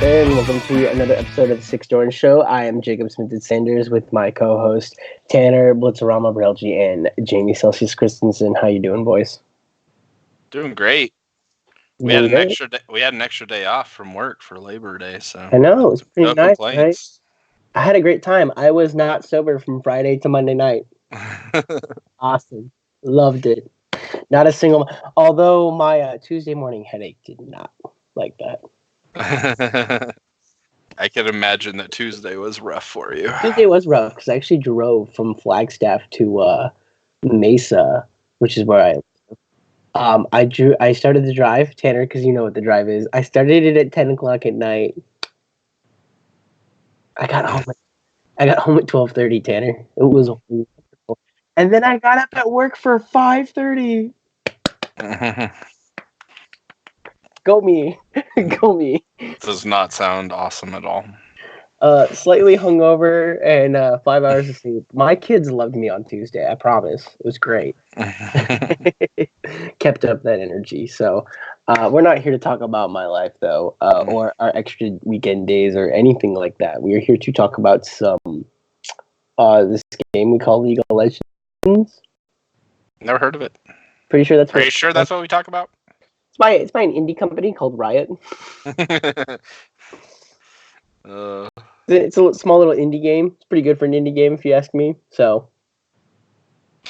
there, and welcome to another episode of the Six Dorans Show. I am Jacob Sminted Sanders with my co-host Tanner Blitzerama Brelje and Jamie Selceus Christensen. How you doing, boys? Doing great. We had an extra day. We had an extra day off from work for Labor Day, so I know it was pretty no nice, complaints. right? I had a great time. I was not sober from Friday to Monday night. Awesome, loved it. Not a single. Although my Tuesday morning headache did not like that. I can imagine that Tuesday was rough for you. Tuesday was rough because I actually drove from Flagstaff to Mesa, which is where I live. I started the drive, Tanner, because you know what the drive is. I started it at 10 o'clock at night. I got home at 12:30, Tanner. It was wonderful. And then I got up at work for 5:30. Go me. Go me. Does not sound awesome at all. Slightly hungover and 5 hours of sleep. My kids loved me on Tuesday, I promise. It was great. Kept up that energy. So we're not here to talk about my life, though, or our extra weekend days or anything like that. We are here to talk about this game we call League of Legends. Never heard of it. Pretty sure that's. Are you sure that's what we talk about? It's by an indie company called Riot. It's a small little indie game. It's pretty good for an indie game, if you ask me. So,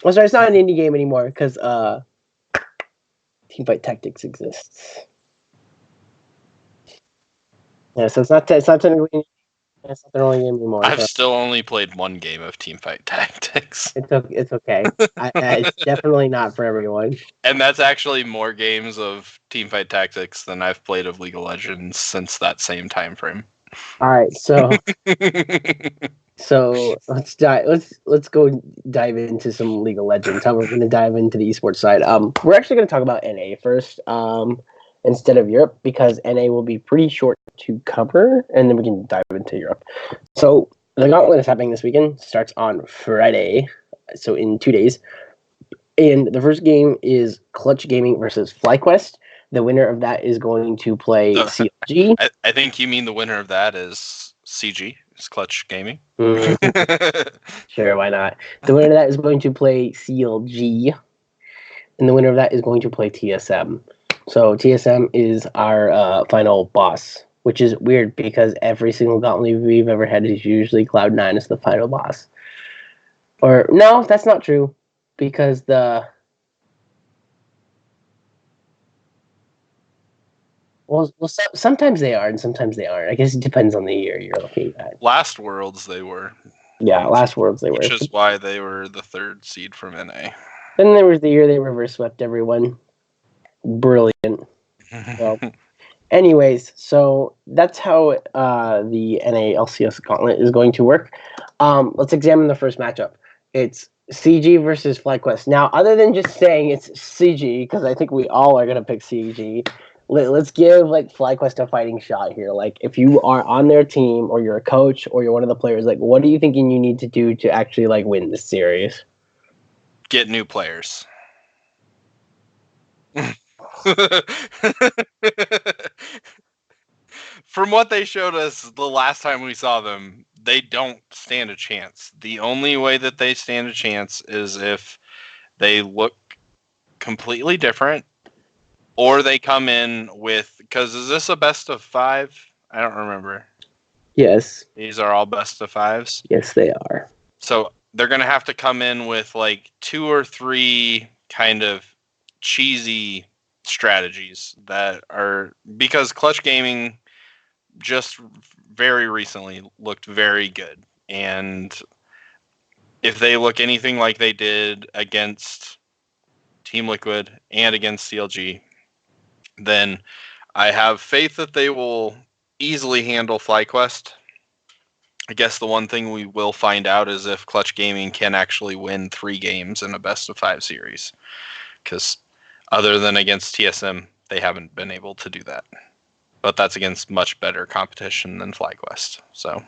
well, sorry, it's not an indie game anymore because Teamfight Tactics exists. Yeah, so it's not technically. It's not the only game anymore. I've still only played one game of Teamfight Tactics. It's okay. It's definitely not for everyone. And that's actually more games of Teamfight Tactics than I've played of League of Legends since that same time frame. All right, so let's go dive into some League of Legends. How we're going to dive into the esports side. We're actually going to talk about NA first, instead of Europe, because NA will be pretty short to cover, and then we can dive into Europe. So the GauNTlet is happening this weekend. Starts on Friday, so in 2 days. And the first game is Clutch Gaming versus FlyQuest. The winner of that is going to play CLG. I think you mean the winner of that is CG. It's Clutch Gaming. Sure, why not? The winner of that is going to play CLG. And the winner of that is going to play TSM. So TSM is our final boss, which is weird because every single gauntlet we've ever had is usually Cloud9 as the final boss. Or, no, that's not true. Because sometimes they are and sometimes they aren't. I guess it depends on the year you're looking at. Last Worlds they were. Yeah, last Worlds they were. Which is why they were the third seed from NA. Then there was the year they reverse swept everyone. Brilliant. So, anyways, so that's how the NA LCS Gauntlet is going to work. Let's examine the first matchup. It's CG versus FlyQuest. Now, other than just saying it's CG, because I think we all are going to pick CG, let's give FlyQuest a fighting shot here. Like, if you are on their team, or you're a coach, or you're one of the players, what are you thinking you need to do to actually win this series? Get new players. From what they showed us the last time we saw them, they don't stand a chance. The only way that they stand a chance is if they look completely different, or they come in with, because is this a best of 5? I don't remember. Yes. These are all best of 5s? Yes, they are. So they're going to have to come in with 2 or 3 kind of cheesy strategies that are, because Clutch Gaming just very recently looked very good, and if they look anything like they did against Team Liquid and against CLG, then I have faith that they will easily handle FlyQuest. I guess the one thing we will find out is if Clutch Gaming can actually win 3 games in a best of 5 series, because other than against TSM, they haven't been able to do that. But that's against much better competition than FlyQuest. So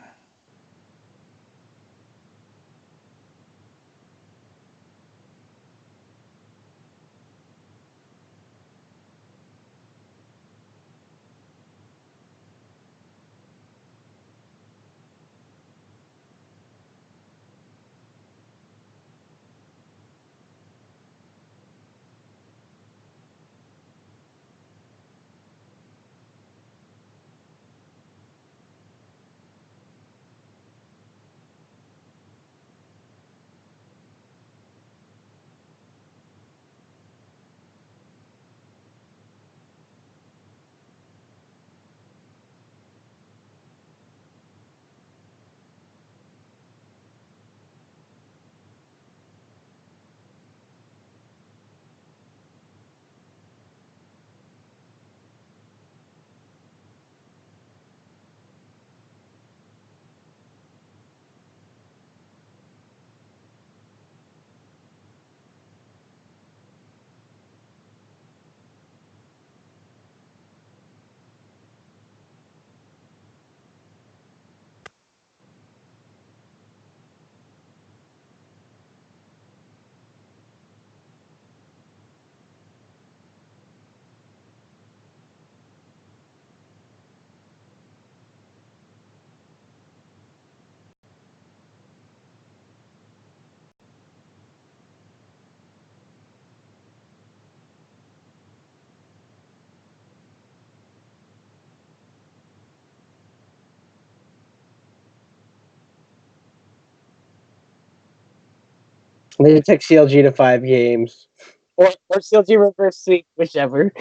They took CLG to 5 games. Or CLG reverse sweep, whichever.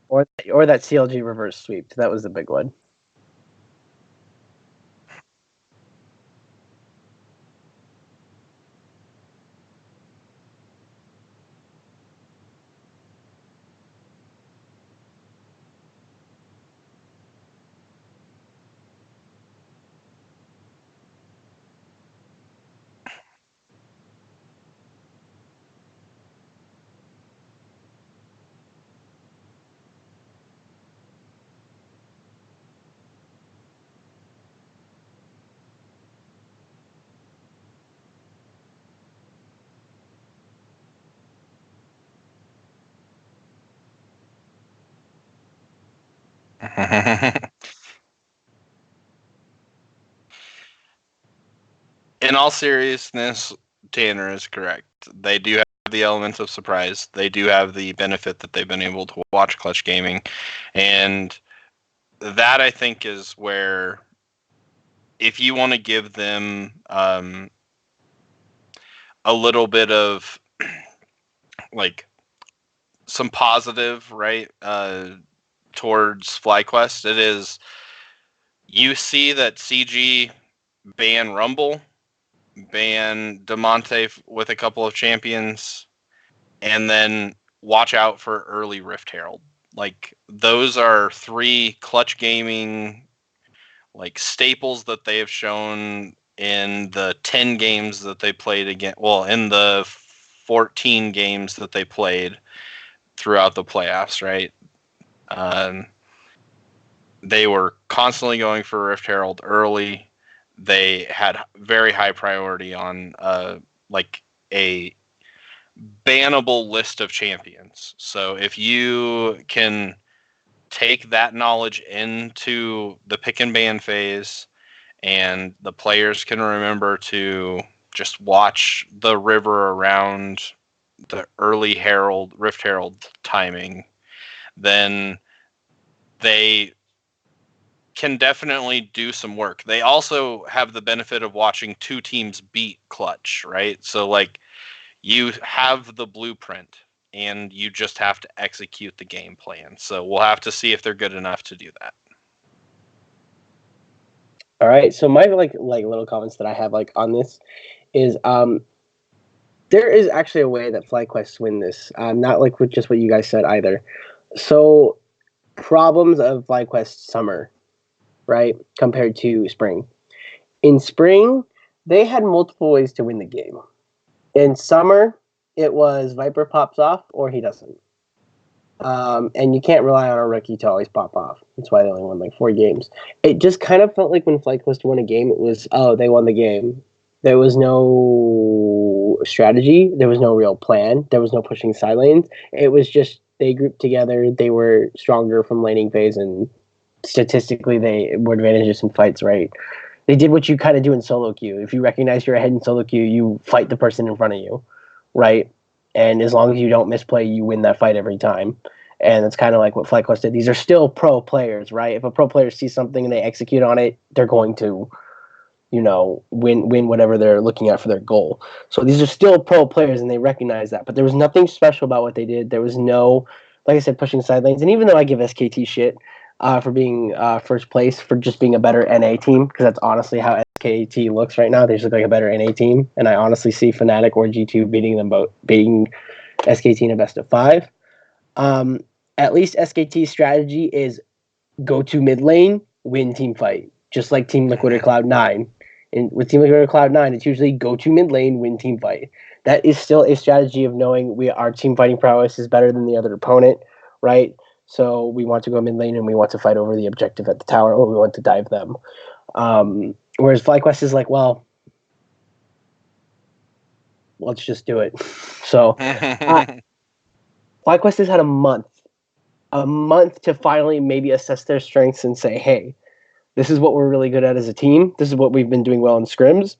Or that CLG reverse sweep. That was the big one. In all seriousness, Tanner is correct. They do have the elements of surprise. They do have the benefit that they've been able to watch Clutch Gaming. And that, I think, is where, if you want to give them a little bit of like some positive, right, towards FlyQuest, it is, you see that CG ban Rumble, ban DeMonte with a couple of champions, and then watch out for early Rift Herald. Like, those are 3 Clutch Gaming like staples that they have shown in the 10 games that they played again. Well, in the 14 games that they played throughout the playoffs, right? They were constantly going for Rift Herald early. They had very high priority on like a bannable list of champions. So if you can take that knowledge into the pick and ban phase, and the players can remember to just watch the river around the early Rift Herald timing, then they can definitely do some work. They also have the benefit of watching 2 teams beat Clutch, right? So, like, you have the blueprint and you just have to execute the game plan. So we'll have to see if they're good enough to do that. All right. So my like little comments that I have like on this is there is actually a way that FlyQuest win this. Not like with just what you guys said either. So problems of FlyQuest summer, right, compared to spring. In spring, they had multiple ways to win the game. In summer, it was Viper pops off or he doesn't. And you can't rely on a rookie to always pop off. That's why they only won like 4 games. It just kind of felt like when FlyQuest won a game, it was, oh, they won the game. There was no strategy. There was no real plan. There was no pushing side lanes. It was just they grouped together. They were stronger from laning phase, and statistically, they were advantages in fights, right? They did what you kind of do in solo queue. If you recognize you're ahead in solo queue, you fight the person in front of you, right? And as long as you don't misplay, you win that fight every time. And that's kind of like what FlyQuest did. These are still pro players, right? If a pro player sees something and they execute on it, they're going to, win whatever they're looking at for their goal. So these are still pro players, and they recognize that. But there was nothing special about what they did. There was no, like I said, pushing side lanes. And even though I give SKT shit for being first place, for just being a better NA team, because that's honestly how SKT looks right now. They just look like a better NA team, and I honestly see Fnatic or G2 beating SKT in a best of 5. At least SKT's strategy is go to mid lane, win team fight, just like Team Liquid or Cloud9. And with Team Liquid or Cloud9, it's usually go to mid lane, win team fight. That is still a strategy of knowing our team fighting prowess is better than the other opponent, right? So we want to go mid lane and we want to fight over the objective at the tower, or we want to dive them. Whereas FlyQuest is like, well, let's just do it. So FlyQuest has had a month to finally maybe assess their strengths and say, hey, this is what we're really good at as a team. This is what we've been doing well in scrims.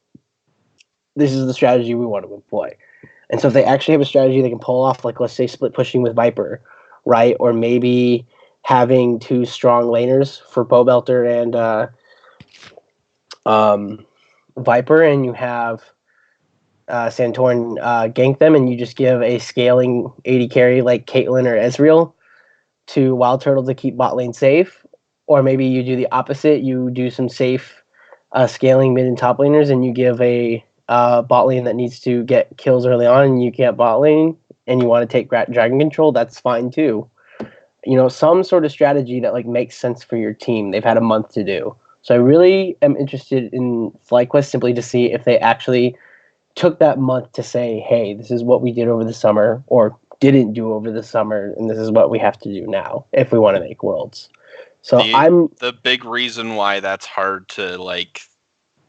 This is the strategy we want to employ. And so if they actually have a strategy they can pull off, like, let's say, split pushing with Viper, right? Or maybe having 2 strong laners for Bow Belter and Viper and you have Santorin gank them, and you just give a scaling 80 carry like Caitlyn or Ezreal to Wild Turtle to keep bot lane safe. Or maybe you do the opposite. You do some safe scaling mid and top laners, and you give a bot lane that needs to get kills early on, and you can't bot lane, and you want to take dragon control. That's fine too. Some sort of strategy that like makes sense for your team. They've had a month to do. So I really am interested in FlyQuest simply to see if they actually took that month to say, hey, this is what we did over the summer or didn't do over the summer, and this is what we have to do now if we want to make worlds. So the big reason why that's hard to like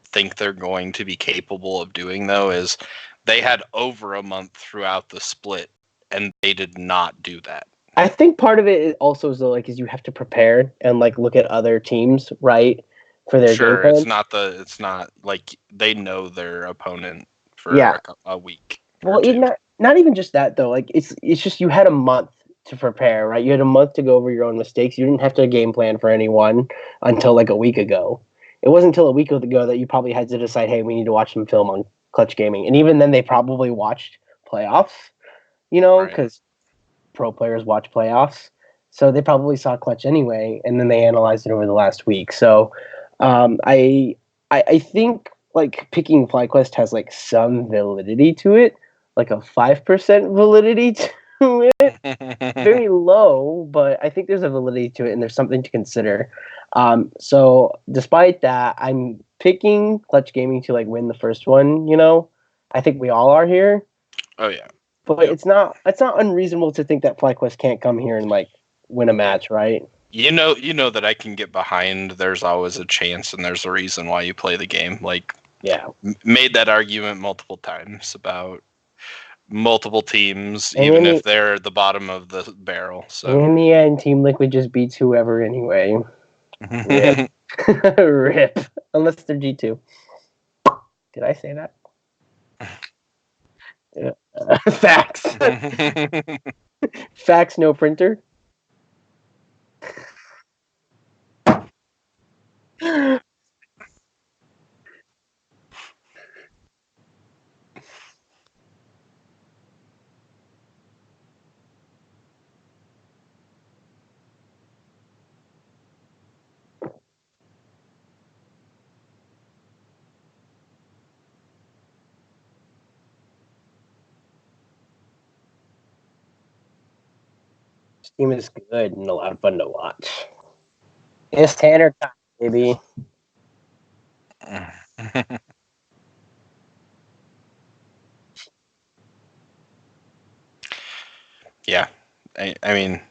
think they're going to be capable of doing though is they had over a month throughout the split and they did not do that. I think part of it also is is you have to prepare and like look at other teams, right, for their game plan. It's not like they know their opponent for a week. Well, not even just that though. Like it's just you had a month to prepare, right? You had a month to go over your own mistakes. You didn't have to game plan for anyone until like a week ago. It wasn't until a week ago that you probably had to decide, hey, we need to watch some film on Clutch Gaming. And even then, they probably watched playoffs, because pro players watch playoffs. So they probably saw Clutch anyway, and then they analyzed it over the last week. So I think like picking FlyQuest has like some validity to it, like a 5% validity to it. Very low, but I think there's a validity to it, and there's something to consider. So despite that, I'm picking Clutch Gaming to like win the first one. I think we all are here. Oh yeah. But it's not unreasonable to think that FlyQuest can't come here and like win a match, right? You know that I can get behind. There's always a chance, and there's a reason why you play the game. Like, made that argument multiple times about multiple teams, and even if they're at the bottom of the barrel. So in the end, Team Liquid just beats whoever anyway. Rip. Rip. Unless they're G2. Did I say that? Facts. Facts, no printer. This team is good and a lot of fun to watch. It's Tanner time, baby. Yeah, I mean,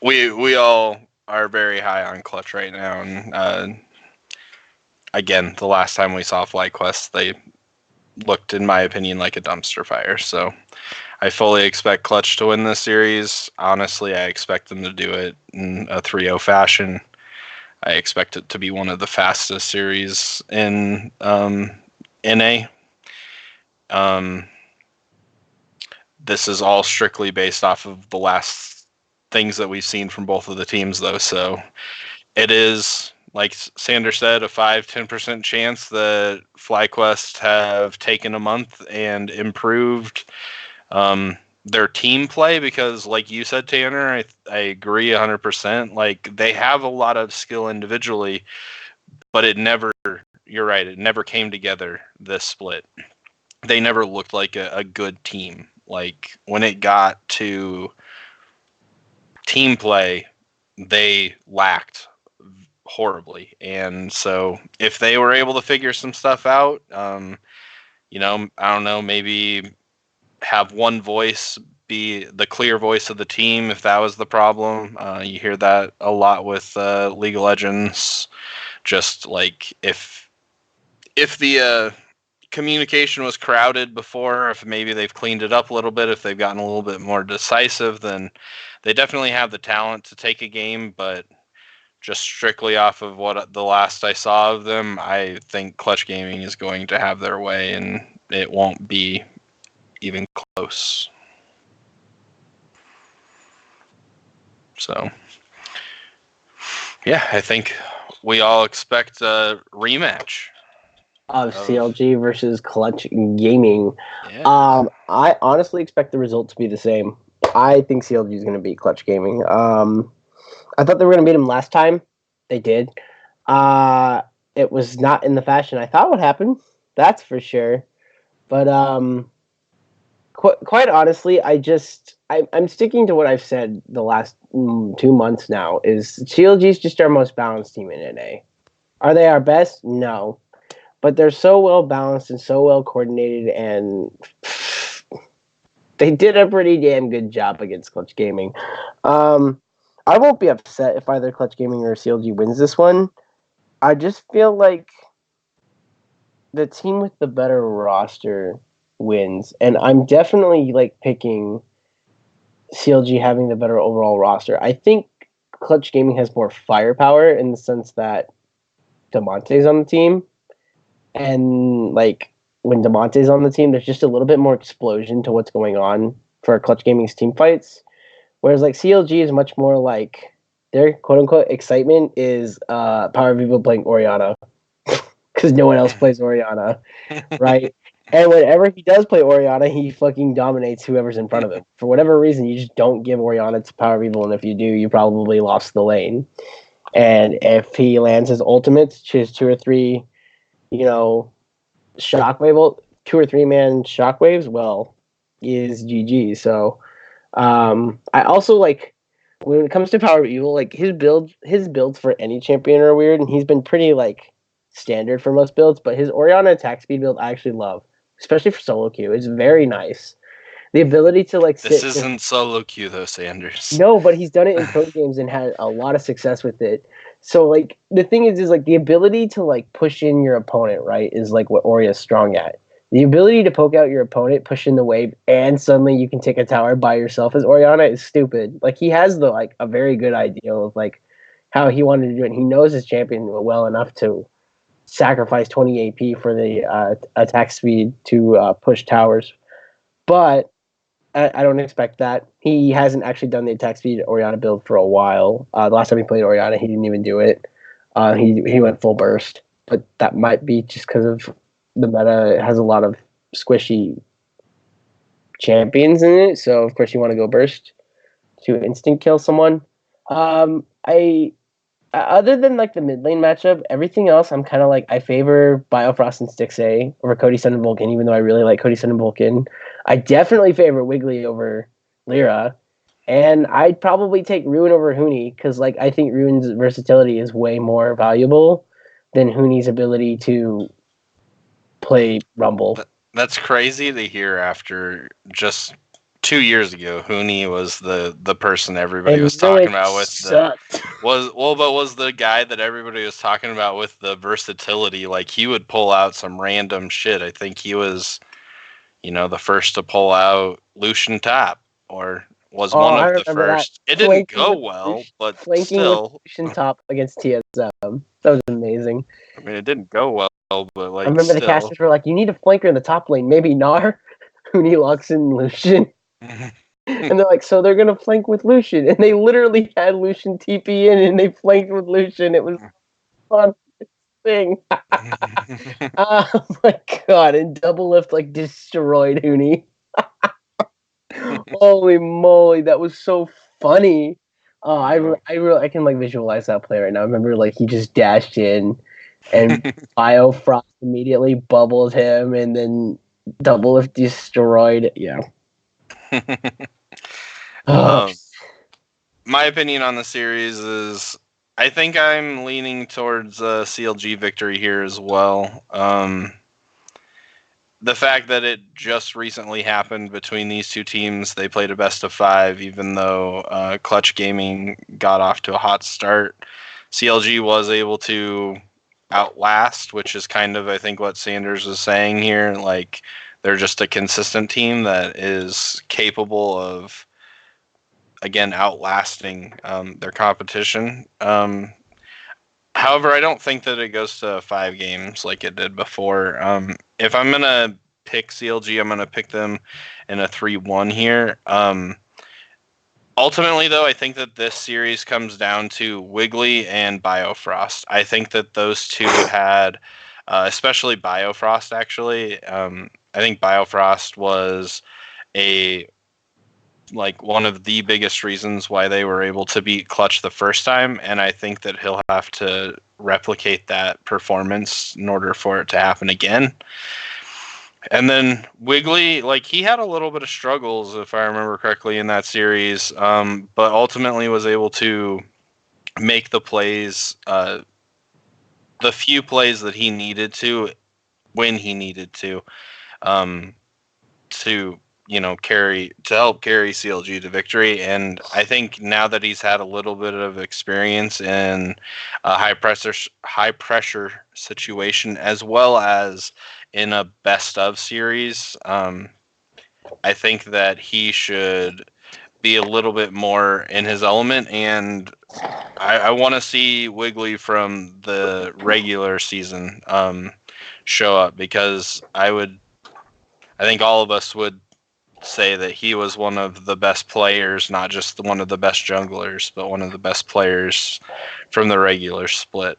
we all are very high on Clutch right now, and again, the last time we saw FlyQuest, they looked, in my opinion, like a dumpster fire. So I fully expect Clutch to win this series. Honestly, I expect them to do it in a 3-0 fashion. I expect it to be one of the fastest series in NA. This is all strictly based off of the last things that we've seen from both of the teams, though. So it is, like Sander said, a 5-10% chance that FlyQuest have taken a month and improved their team play, because like you said, Tanner, I agree 100%. Like, they have a lot of skill individually, but you're right, it never came together this split. They never looked like a good team. Like, when it got to team play, they lacked horribly. And so if they were able to figure some stuff out, I don't know, maybe have one voice be the clear voice of the team if that was the problem. You hear that a lot with League of Legends. Just like if the communication was crowded before, if maybe they've cleaned it up a little bit, if they've gotten a little bit more decisive, then they definitely have the talent to take a game. But just strictly off of what the last I saw of them, I think Clutch Gaming is going to have their way, and it won't be even close. So, yeah, I think we all expect a rematch. of CLG versus Clutch Gaming. Yeah. I honestly expect the result to be the same. I think CLG is going to beat Clutch Gaming. I thought they were going to beat him last time. They did. It was not in the fashion I thought would happen. That's for sure. But quite honestly, I'm sticking to what I've said the last 2 months now. Is CLG is just our most balanced team in NA. Are they our best? No, but they're so well balanced and so well coordinated, and they did a pretty damn good job against Clutch Gaming. I won't be upset if either Clutch Gaming or CLG wins this one. I just feel like the team with the better roster wins, and I'm definitely like picking CLG having the better overall roster. I think Clutch Gaming has more firepower in the sense that Demonte's on the team, and like when Demonte's on the team, there's just a little bit more explosion to what's going on for Clutch Gaming's team fights. Whereas like CLG is much more like their quote unquote excitement is Power Vivo playing Orianna because no one else plays Orianna, right? And whenever he does play Orianna, he fucking dominates whoever's in front of him. For whatever reason, you just don't give Orianna to Power Vivo, and if you do, you probably lost the lane. And if he lands his ultimates, choose 2 or 3, shockwave, 2 or 3 man shockwaves, well, he is GG. So I also like when it comes to Power Evil, like his builds for any champion are weird, and he's been pretty like standard for most builds. But his Orianna attack speed build I actually love, especially for solo queue. It's very nice. The ability to like This sit. isn't solo queue though, Sanders. No, but he's done it in pro games and had a lot of success with it. So like the thing is like the ability to like push in your opponent, right, is like what Ori is strong at. The ability to poke out your opponent, push in the wave, and suddenly you can take a tower by yourself as Orianna is stupid. Like he has the like a very good idea of like how he wanted to do it. He knows his champion well enough to sacrifice 20 AP for the attack speed to push towers. But I don't expect that. He hasn't actually done the attack speed Orianna build for a while. The last time he played Orianna, he didn't even do it. He went full burst, but that might be just because of the meta. It has a lot of squishy champions in it, so of course you want to go burst to instant kill someone. I other than like the mid lane matchup, everything else I'm kind of like I favor Biofrost and Stixxay over Cody Sun and Vulcan, even though I really like Cody Sun and Vulcan. I definitely favor Wiggly over Lyra, and I'd probably take Ruin over Huni because like I think Ruin's versatility is way more valuable than Huni's ability to play Rumble. That's crazy to hear after just 2 years ago. Huni was the person everybody was talking about with was the guy that everybody was talking about with the versatility. Like he would pull out some random shit. I think he was, the first to pull out Lucian top, or was one of the first. It didn't go well, but still. With Lucian top against TSM. That was amazing. I mean, it didn't go well, but like I remember the casters were like, "You need a flanker in the top lane, maybe Gnar." Huni locks in Lucian. And they're like, so they're gonna flank with Lucian, and they literally had Lucian TP in, and they flanked with Lucian. It was fun thing. Oh my god! And double lift like destroyed Huni. Holy moly, that was so funny. Oh, I can like visualize that play right now. I remember like he just dashed in, and Biofrost immediately bubbled him, and then double lift destroyed. Yeah. My opinion on the series is I think I'm leaning towards CLG victory here as well. The fact that it just recently happened between these two teams, they played a best of 5, even though Clutch Gaming got off to a hot start. CLG was able to outlast, which is kind of, I think, what Sanders was saying here. Like, they're just a consistent team that is capable of, again, outlasting their competition. However, I don't think that it goes to 5 games like it did before. If I'm going to pick CLG, I'm going to pick them in a 3-1 here. Ultimately, though, I think that this series comes down to Wiggly and Biofrost. I think that those two had especially Biofrost. Actually, I think Biofrost was one of the biggest reasons why they were able to beat Clutch the first time, and I think that he'll have to replicate that performance in order for it to happen again. And then Wiggly, he had a little bit of struggles, if I remember correctly, in that series, but ultimately was able to make the plays, the few plays that he needed to, when he needed to help carry CLG to victory. And I think now that he's had a little bit of experience in a high pressure situation, as well as in a best of series, I think that he should be a little bit more in his element. And I want to see Wiggly from the regular season show up, because I think all of us would say that he was one of the best players, not just one of the best junglers, but one of the best players from the regular split.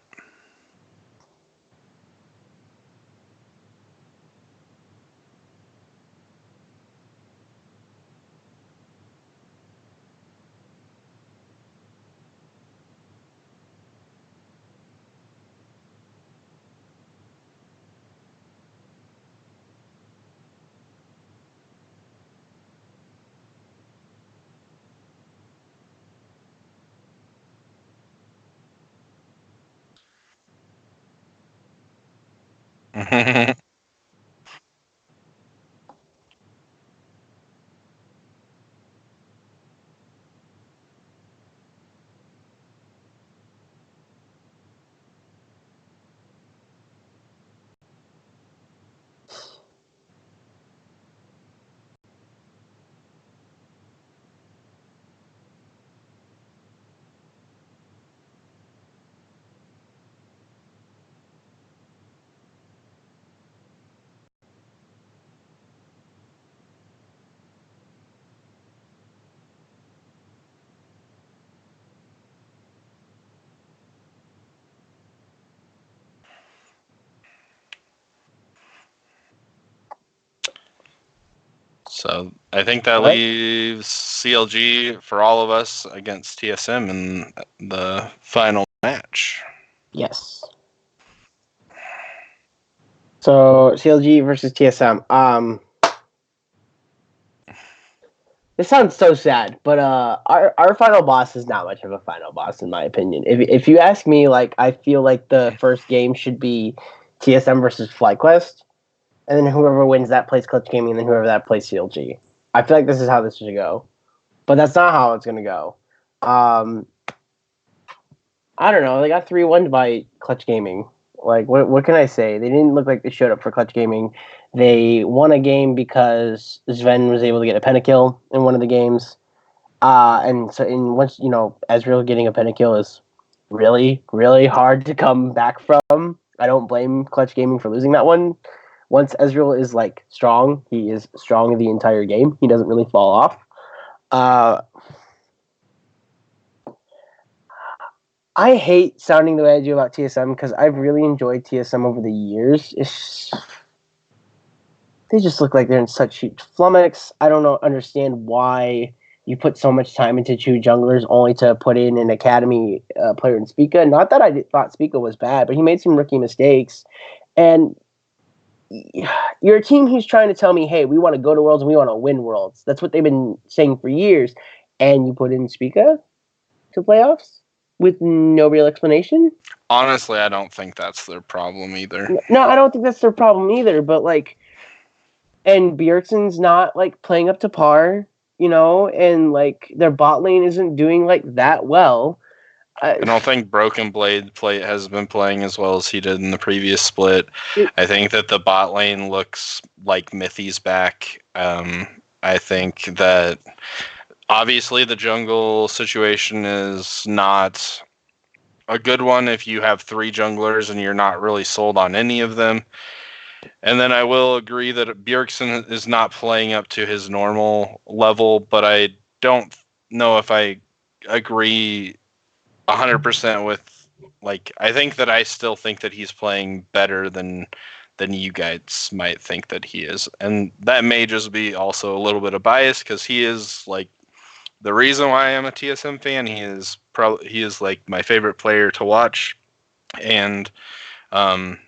So I think that leaves CLG for all of us against TSM in the final match. Yes. So CLG versus TSM. This sounds so sad, but our final boss is not much of a final boss in my opinion. If you ask me, I feel like the first game should be TSM versus FlyQuest, and then whoever wins that plays Clutch Gaming, and then whoever that plays CLG. I feel like this is how this should go, but that's not how it's gonna go. I don't know. They got 3-1 by Clutch Gaming. What can I say? They didn't look like they showed up for Clutch Gaming. They won a game because Sven was able to get a pentakill in one of the games. And once, Ezreal getting a pentakill is really, really hard to come back from. I don't blame Clutch Gaming for losing that one. Once Ezreal is, strong, he is strong the entire game. He doesn't really fall off. I hate sounding the way I do about TSM because I've really enjoyed TSM over the years. They just look like they're in such huge flummox. I don't understand why you put so much time into 2 junglers only to put in an academy player in Spica. Not that I thought Spica was bad, but he made some rookie mistakes. And you're a team who's trying to tell me, hey, we want to go to Worlds and we want to win Worlds. That's what they've been saying for years. And you put in Spica to playoffs? With no real explanation? Honestly, I don't think that's their problem either. No, I don't think that's their problem either, but and Bjergsen's not playing up to par, and their bot lane isn't doing that well. I don't think Broken Blade has been playing as well as he did in the previous split. I think that the bot lane looks like Mithy's back. I think that obviously the jungle situation is not a good one if you have 3 junglers and you're not really sold on any of them. And then I will agree that Bjergsen is not playing up to his normal level, but I don't know if I agree 100% with like I think that I still think that he's playing better than you guys might think that he is, and that may just be also a little bit of bias because he is like the reason why I am a TSM fan. He is like my favorite player to watch, and um,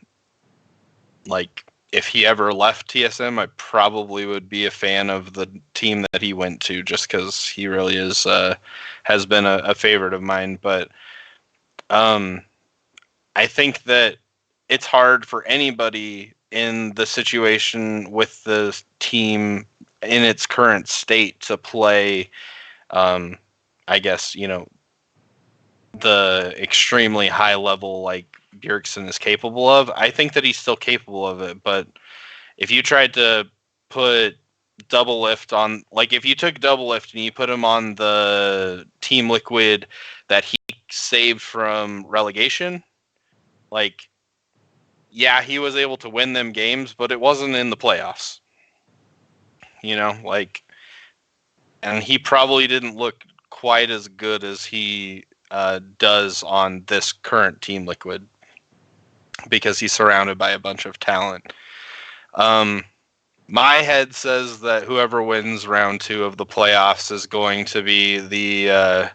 like if he ever left TSM, I probably would be a fan of the team that he went to, just because he really is has been a favorite of mine. But um, I think that it's hard for anybody in the situation with the team in its current state to play. Um, I guess the extremely high level like Bjergsen is capable of. I think that he's still capable of it, but if you tried to put double lift on, like if you took double lift and you put him on the Team Liquid that he saved from relegation, like yeah, he was able to win them games, but it wasn't in the playoffs. Like, and he probably didn't look quite as good as he does on this current Team Liquid because he's surrounded by a bunch of talent. Um, my head says that whoever wins round 2 of the playoffs is going to be the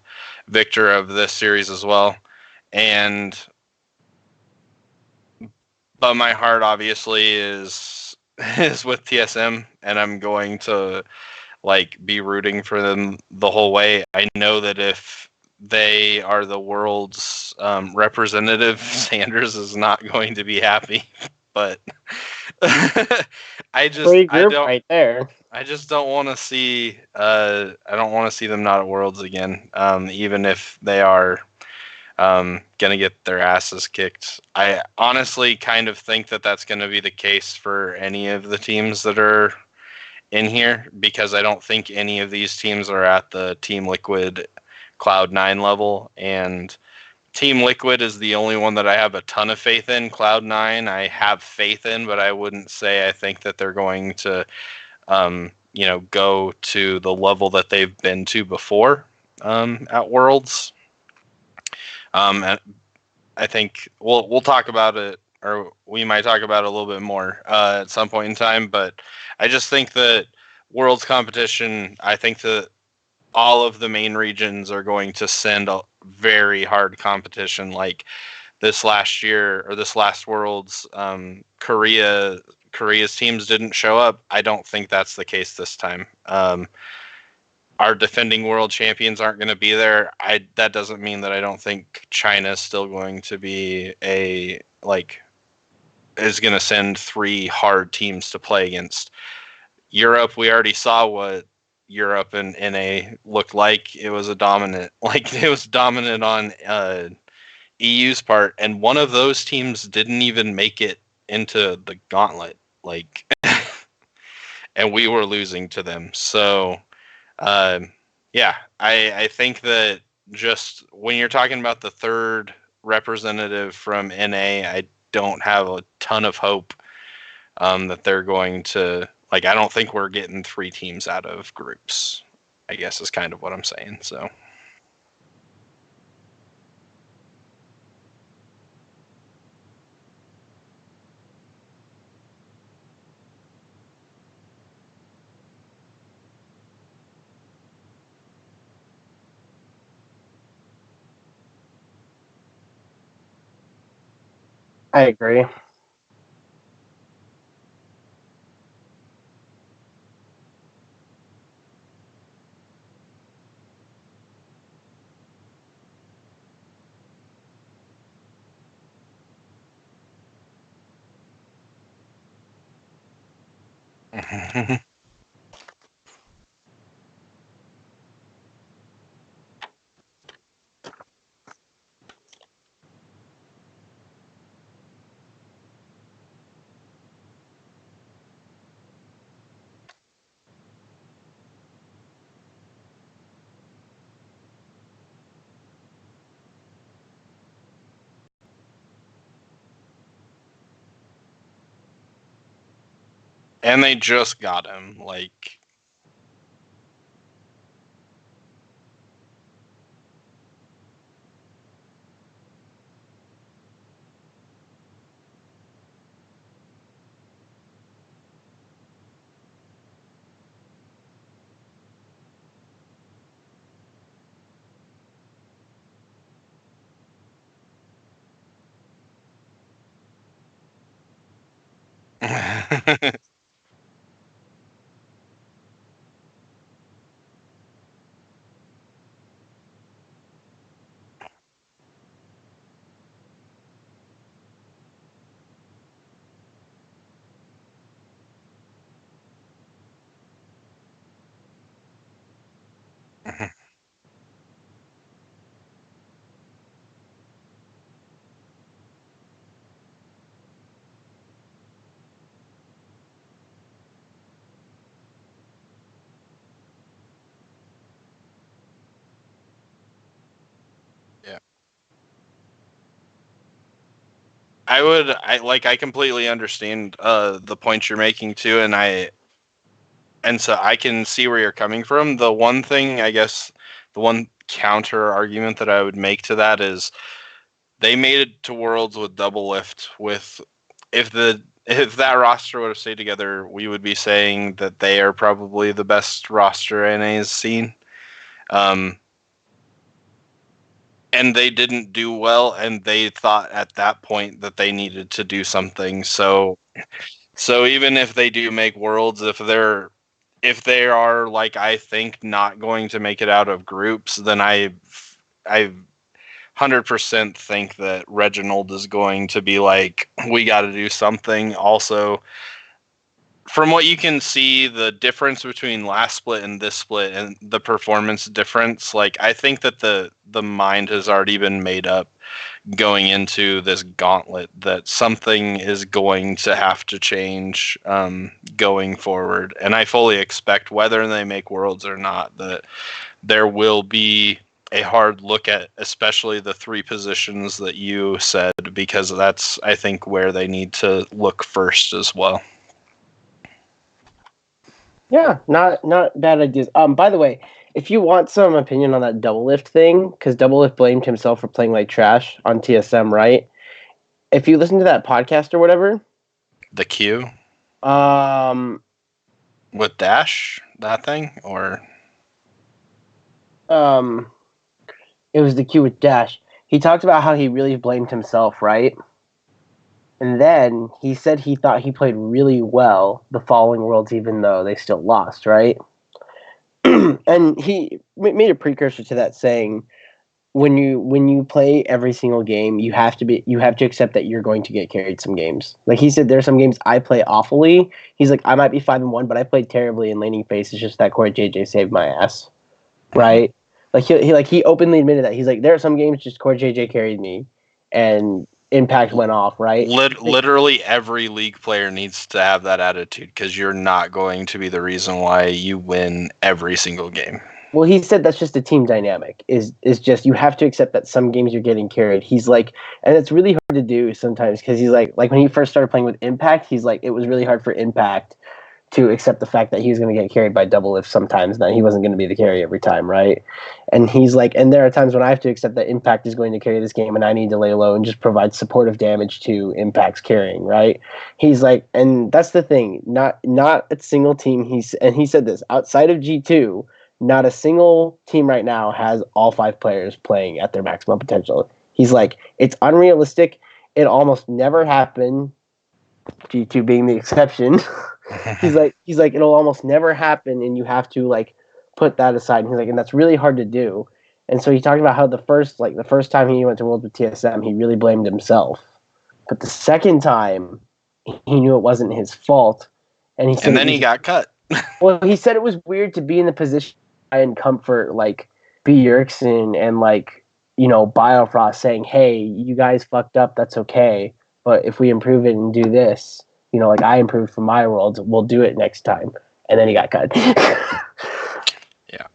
victor of this series as well. But my heart obviously is with TSM, and I'm going to like be rooting for them the whole way. I know that if they are the world's representative, Sanders is not going to be happy. But Free group right there. I just don't want to see. I don't want to see them not at Worlds again. Even if they are gonna get their asses kicked. I honestly kind of think that that's going to be the case for any of the teams that are in here, because I don't think any of these teams are at the Team Liquid Cloud9 level, and Team Liquid is the only one that I have a ton of faith in. Cloud9 I have faith in, but I wouldn't say I think that they're going to go to the level that they've been to before at Worlds. And I think we'll talk about it, or we might talk about it a little bit more at some point in time. But I just think that Worlds competition, I think that all of the main regions are going to send a very hard competition. Like this last year or this last Worlds, Korea's teams didn't show up. I don't think that's the case this time. Our defending world champions aren't going to be there. That doesn't mean that I don't think China is still going to be is going to send 3 hard teams to play against. Europe, we already saw what Europe and NA looked like. It was dominant on EU's part, and one of those teams didn't even make it into the gauntlet. And we were losing to them. So, yeah, I think that just when you're talking about the third representative from NA, I don't have a ton of hope that they're going to, I don't think we're getting 3 teams out of groups, I guess is kind of what I'm saying. So. I agree. And they just got him. Yeah. I completely understand the points you're making too, and so I can see where you're coming from. The one thing, I guess, the one counter argument that I would make to that is they made it to Worlds with double lift. With if that roster would have stayed together, we would be saying that they are probably the best roster NA's seen. And they didn't do well, and they thought at that point that they needed to do something. So even if they do make Worlds, if they are, like, I think, not going to make it out of groups, then I 100% think that Reginald is going to be like, we got to do something. Also, from what you can see, the difference between last split and this split and the performance difference, like, I think that the mind has already been made up going into this gauntlet that something is going to have to change going forward. And I fully expect, whether they make Worlds or not, that there will be a hard look at especially the three positions that you said, because that's, I think, where they need to look first as well. Yeah, not bad ideas. By the way, if you want some opinion on that double lift thing, because double lift blamed himself for playing like trash on TSM, right? If you listen to that podcast or whatever, The Q um, with Dash, that thing, or um, it was the Q with Dash. He talked about how he really blamed himself, right? And then he said he thought he played really well the following Worlds, even though they still lost, right? And he made a precursor to that, saying, when you play every single game, you have to accept that you're going to get carried some games. Like he said, there's some games I play awfully. He's like, I might be 5-1, but I played terribly in laning phase. It's just that Core JJ saved my ass, right? Like he openly admitted that. He's like, there are some games just Core JJ carried me, and Impact went off, right? Literally every League player needs to have that attitude, because you're not going to be the reason why you win every single game. Well, he said that's just a team dynamic. Is just you have to accept that some games you're getting carried. He's like, and it's really hard to do sometimes, because he's like when he first started playing with Impact, he's like, it was really hard for Impact to accept the fact that he was going to get carried by double lift sometimes, that he wasn't going to be the carry every time, right? And he's like, and there are times when I have to accept that Impact is going to carry this game, and I need to lay low and just provide supportive damage to Impact's carrying, right? He's like, and that's the thing, not a single team. He said this, outside of G2. Not a single team right now has all 5 players playing at their maximum potential. He's like, it's unrealistic. It almost never happened, G2 being the exception. he's like, it'll almost never happen, and you have to like put that aside. And he's like, and that's really hard to do. And so he talked about how the first time he went to Worlds with TSM, he really blamed himself. But the second time, he knew it wasn't his fault. And he said, and then he got cut. Well, he said it was weird to be in the position and comfort like B. Yerksen and like, Biofrost saying, hey, you guys fucked up, that's okay, but if we improve it and do this, like I improved for my Worlds, we'll do it next time. And then he got cut. Yeah.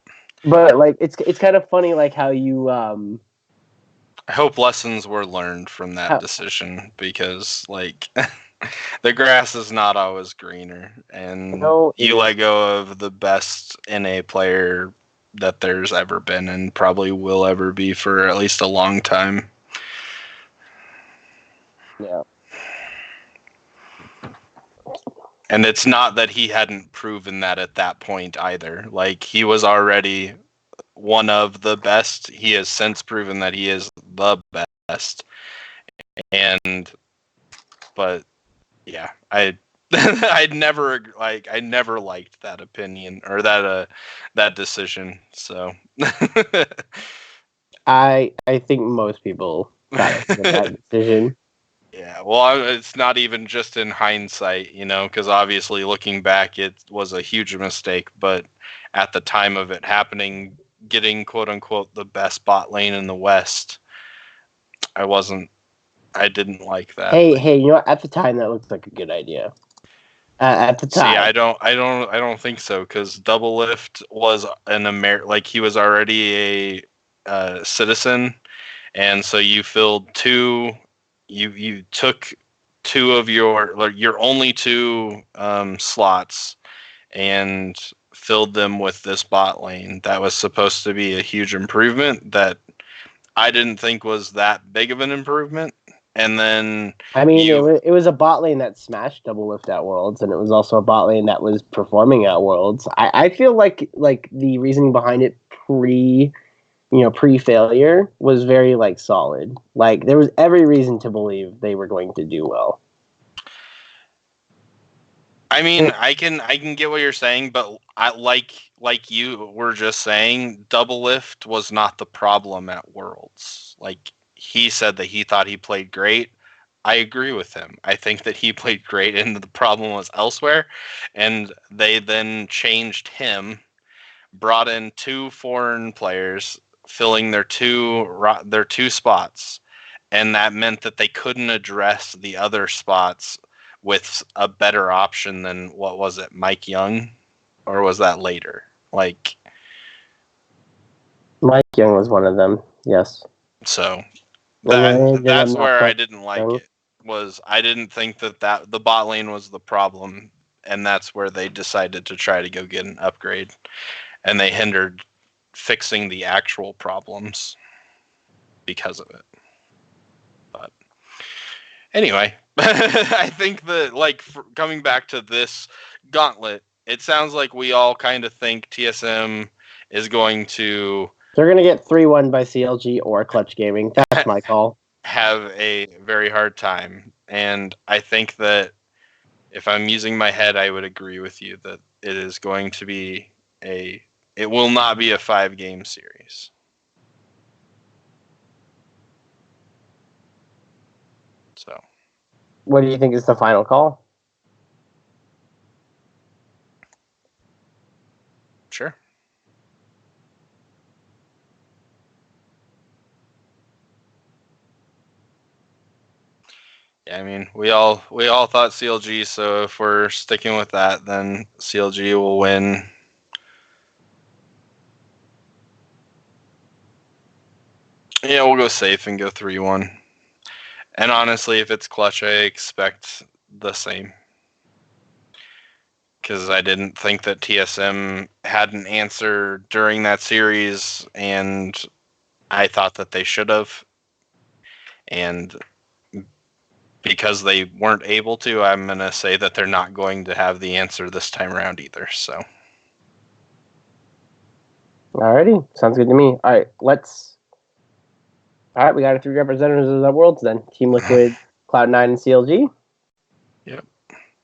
But like it's kind of funny like how you I hope lessons were learned from that decision, because like the grass is not always greener, and you let go of the best NA player that there's ever been and probably will ever be for at least a long time. Yeah. And it's not that he hadn't proven that at that point either. Like, he was already one of the best. He has since proven that he is the best. But yeah, I never liked that opinion or that decision. So I think most people got it with that decision. yeah, well, it's not even just in hindsight, because obviously looking back, it was a huge mistake. But at the time of it happening, getting quote unquote the best bot lane in the West, I didn't like that. Hey, you know what? At the time, that looked like a good idea. At the time, See, I don't think so, because Double Lift was he was already a citizen, and so you filled two. You took two of your only two slots and filled them with this bot lane. That was supposed to be a huge improvement that I didn't think was that big of an improvement. And then I mean, it was a bot lane that smashed Double Lift at Worlds, and it was also a bot lane that was performing at Worlds. I feel like the reasoning behind it pre-failure was very solid. Like there was every reason to believe they were going to do well. I mean, I can get what you're saying, but I like you were just saying, Double Lift was not the problem at Worlds. Like he said that he thought he played great. I agree with him. I think that he played great, and the problem was elsewhere. And they then changed him, brought in two foreign players, filling their two spots, and that meant that they couldn't address the other spots with a better option than what was it, Mike Young, or was that later? Like Mike Young was one of them. Yes. So that's where I didn't like it. Was I didn't think that the bot lane was the problem, and that's where they decided to try to go get an upgrade, and they hindered fixing the actual problems because of it. But anyway, I think that coming back to this gauntlet, it sounds like we all kind of think TSM is going to. They're going to get 3-1 by CLG or Clutch Gaming. That's my call. Have a very hard time. And I think that if I'm using my head, I would agree with you that it is going to be it will not be a 5-game series. So. What do you think is the final call? Sure. Yeah, I mean, we all thought CLG, so if we're sticking with that, then CLG will win. Yeah, we'll go safe and go 3-1. And honestly, if it's clutch, I expect the same. Because I didn't think that TSM had an answer during that series, and I thought that they should have. And because they weren't able to, I'm going to say that they're not going to have the answer this time around either. So. Alrighty, sounds good to me. All right, we got our 3 representatives of the Worlds then. Team Liquid, Cloud9, and CLG. Yep.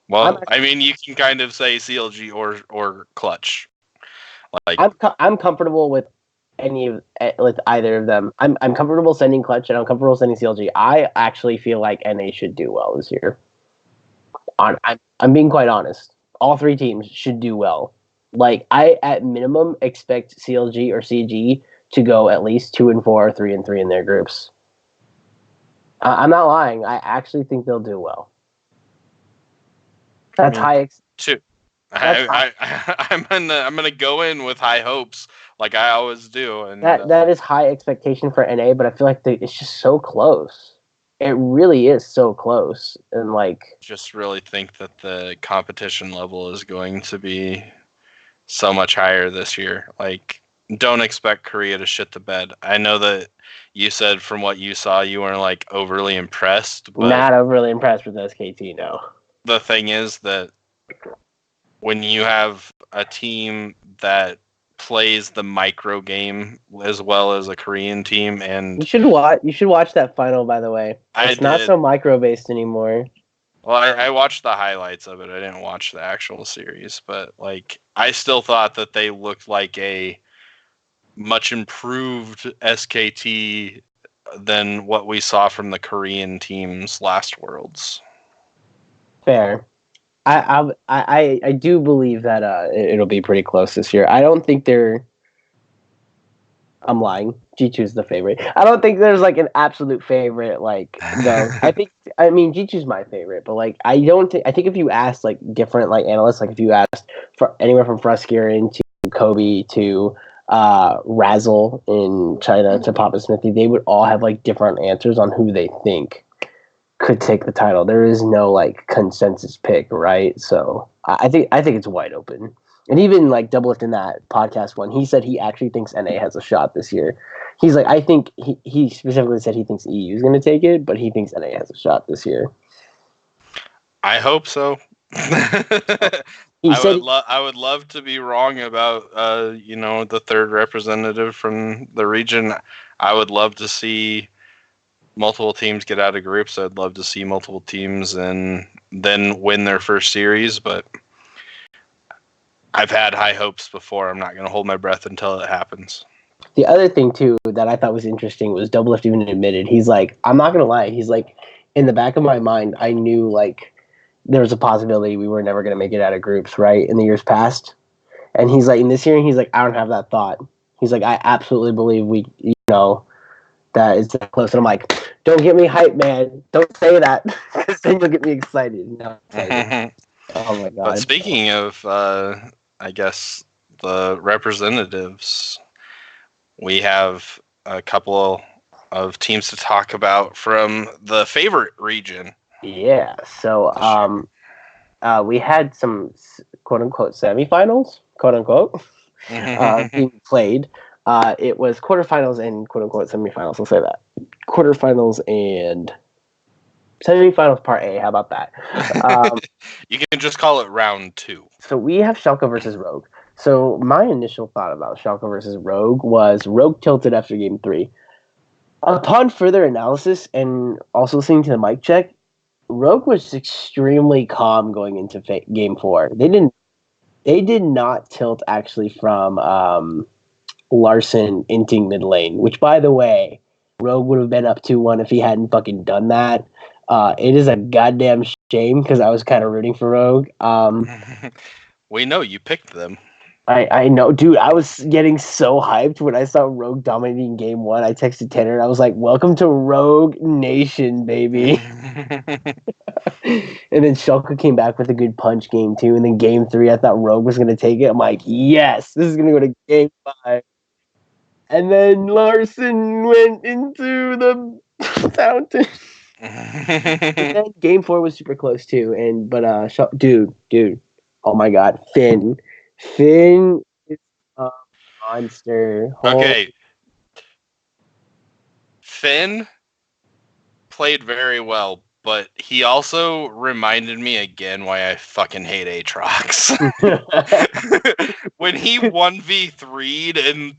Well, I mean, you can kind of say CLG or Clutch. I'm comfortable with with either of them. I'm comfortable sending Clutch and I'm comfortable sending CLG. I actually feel like NA should do well this year. I'm being quite honest. All 3 teams should do well. I at minimum expect CLG or CG to go at least 2-4 or 3-3 in their groups. I'm not lying. I actually think they'll do well. That's high. I'm gonna go in with high hopes, like I always do, and that is high expectation for NA. But I feel like it's just so close. It really is so close, and just really think that the competition level is going to be so much higher this year. Don't expect Korea to shit the bed. I know that you said from what you saw, you weren't overly impressed. But not overly impressed with SKT, no. The thing is that when you have a team that plays the micro game as well as a Korean team, and you should watch that final, by the way. It's not so micro based anymore. Well, I watched the highlights of it. I didn't watch the actual series, but like I still thought that they looked like a much improved SKT than what we saw from the Korean teams last Worlds. Fair. I do believe that it'll be pretty close this year. I don't think they're. I'm lying. G2's the favorite. I don't think there's like an absolute favorite. Like though, I mean G2's my favorite, but like I don't think. I think if you asked like different like analysts, like if you asked for anywhere from Fruskirin to Kobe to Razzle in China to Papa Smithy, they would all have like different answers on who they think could take the title. There is no like consensus pick, right? So I think it's wide open. And even like Doublelift in that podcast one, he said he actually thinks NA has a shot this year. He's like, I think he specifically said he thinks EU is going to take it, but he thinks NA has a shot this year. I hope so. I would love to be wrong about the third representative from the region. I would love to see multiple teams get out of groups. I'd love to see multiple teams and then win their first series, but I've had high hopes before. I'm not going to hold my breath until it happens. The other thing too that I thought was interesting was Doublelift even admitted, he's like, I'm not going to lie, he's like, in the back of my mind, I knew like there was a possibility we were never going to make it out of groups, right, in the years past. And he's like, in this year, he's like, I don't have that thought. He's like, I absolutely believe we, that is that close. And I'm like, don't get me hyped, man. Don't say that, because then you'll get me excited. No, excited. Oh my god. But speaking of, I guess, the representatives, we have a couple of teams to talk about from the favorite region. Yeah, so we had some quote-unquote semifinals, quote-unquote, being played. It was quarterfinals and quote-unquote semifinals, we'll say that. Quarterfinals and semifinals part A, how about that? You can just call it round 2. So we have Schalke versus Rogue. So my initial thought about Schalke versus Rogue was Rogue tilted after game 3. Upon further analysis and also listening to the mic check, Rogue was extremely calm going into game 4. They did not tilt actually from Larson inting mid lane, which by the way, Rogue would have been up 2-1 if he hadn't fucking done that. It is a goddamn shame because I was kind of rooting for Rogue. We know you picked them. I know, dude. I was getting so hyped when I saw Rogue dominating game 1. I texted Tanner and I was like, welcome to Rogue Nation, baby. And then Schalke came back with a good punch game 2. And then game 3, I thought Rogue was going to take it. I'm like, yes, this is going to go to game 5. And then Larson went into the fountain. And then game 4 was super close too. Dude, oh my god, Finn is a monster. Okay. Finn played very well, but he also reminded me again why I fucking hate Aatrox. When he 1v3'd and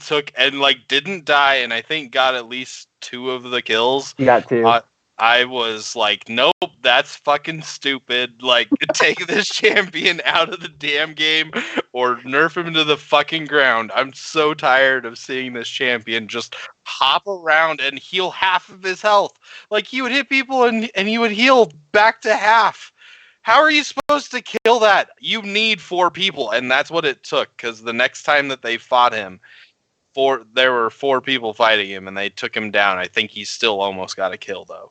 didn't die and I think got at least 2 of the kills. You got 2. I was like, nope, that's fucking stupid. Like, take this champion out of the damn game or nerf him to the fucking ground. I'm so tired of seeing this champion just hop around and heal half of his health. Like, he would hit people and he would heal back to half. How are you supposed to kill that? You need 4 people, and that's what it took, because the next time that they fought him, there were 4 people fighting him, and they took him down. I think he still almost got a kill, though.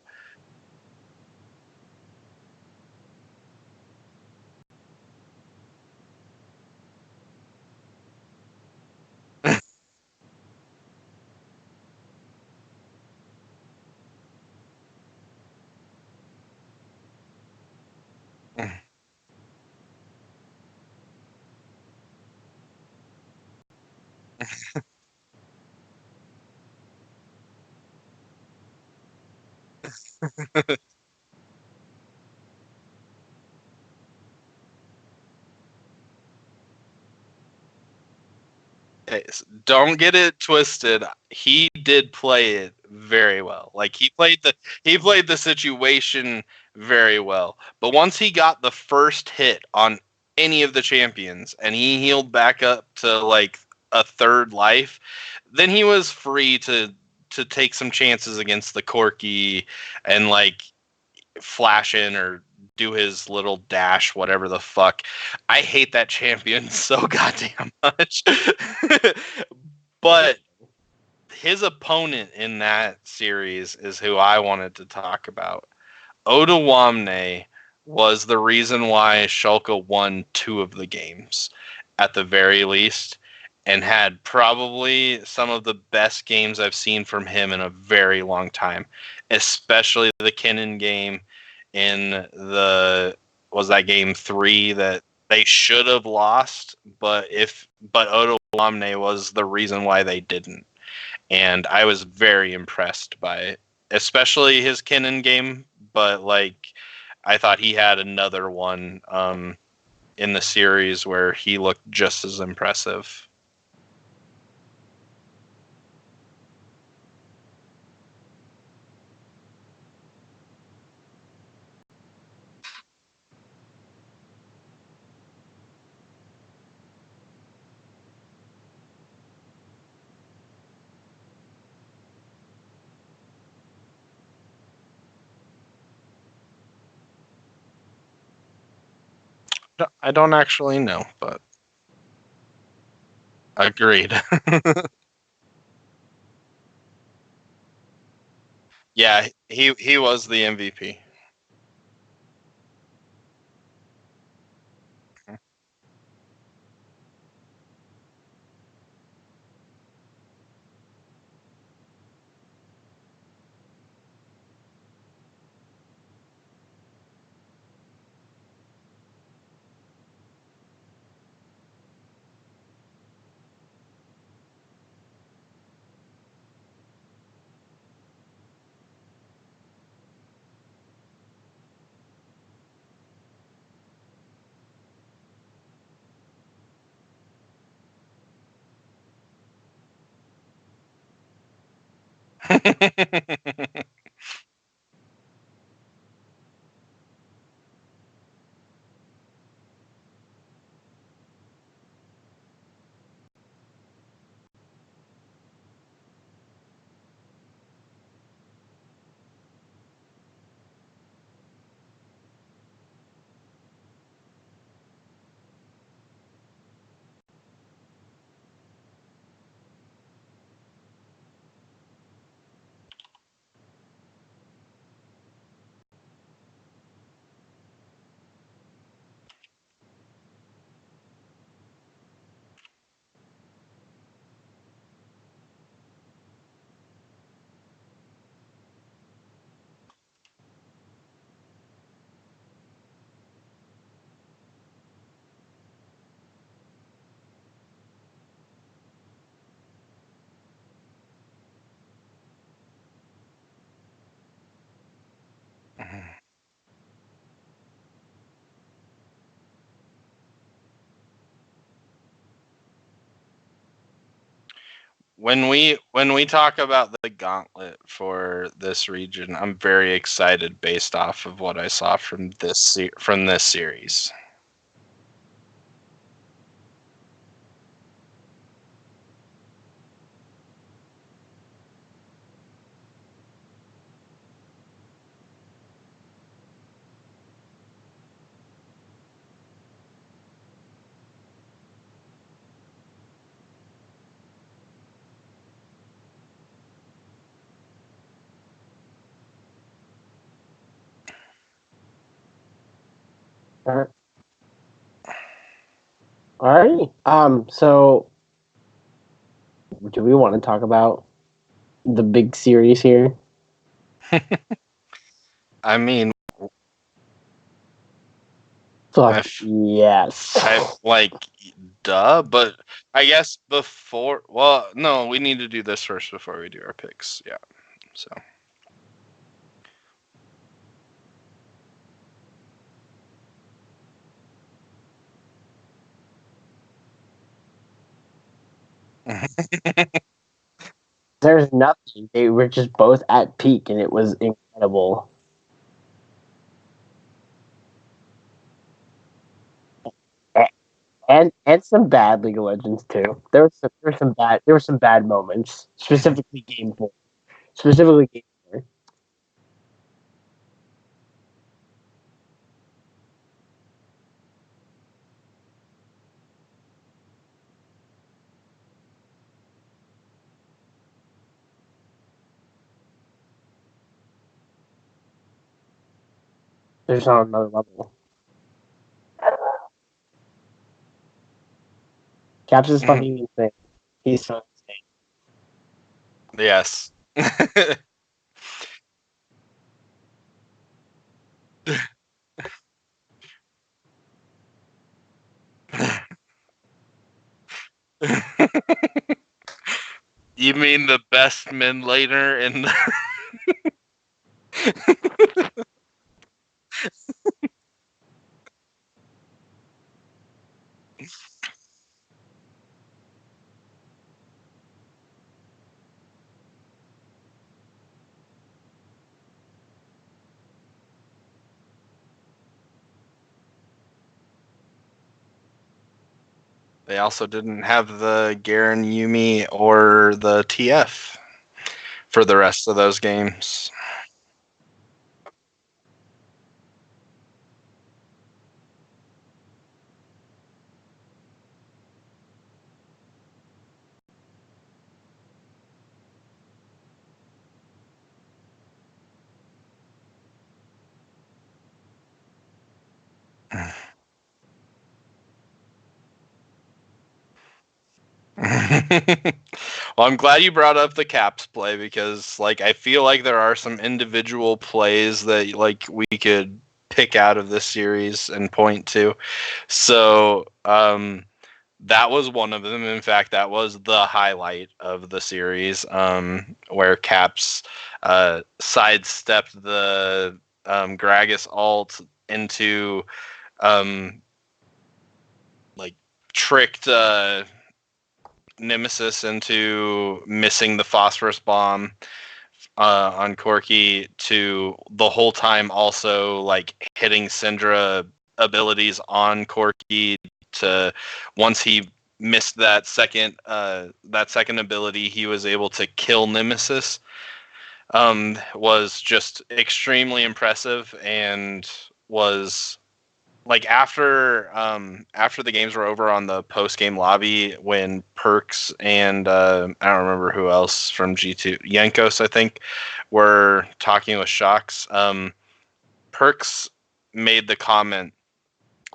Don't get it twisted. He did play it very well. Like he played the situation very well. But once he got the first hit on any of the champions and he healed back up to like a third life, then he was free to take some chances against the Corki and like flash in or do his little dash, whatever the fuck. I hate that champion so goddamn much. But his opponent in that series is who I wanted to talk about. Oda was the reason why Shulka won 2 of the games, at the very least, and had probably some of the best games I've seen from him in a very long time, especially the Kennen game in was that game 3 that they should have lost, but Oda was the reason why they didn't. And I was very impressed by especially his Kennen game, but like I thought he had another one in the series where he looked just as impressive. I don't actually know, but agreed. Yeah, he was the MVP. When we talk about the gauntlet for this region, I'm very excited based off of what I saw from this series. All right. So do we want to talk about the big series here? I mean, Fuck yes. like, duh, but I guess before. Well, no, we need to do this first before we do our picks. Yeah, so. There's nothing. They were just both at peak, and it was incredible. and some bad League of Legends too. There were some bad moments, specifically game 4. Specifically game 4. There's on another level. Caps is fucking insane. He's so insane. Yes. You mean the best mid laner in the... They also didn't have the Garen Yumi or the TF for the rest of those games. Well, I'm glad you brought up the Caps play because, like, I feel like there are some individual plays that, like, we could pick out of this series and point to. So, that was one of them. In fact, that was the highlight of the series, where Caps sidestepped the Gragas ult into, like, tricked Nemesis into missing the phosphorus bomb on Corki, to the whole time also like hitting Syndra abilities on Corki, to once he missed that second ability, he was able to kill Nemesis. Was just extremely impressive, and was like after the games were over on the post game lobby, when Perks and I don't remember who else from G2, Yankos I think, were talking with Shocks. Perks made the comment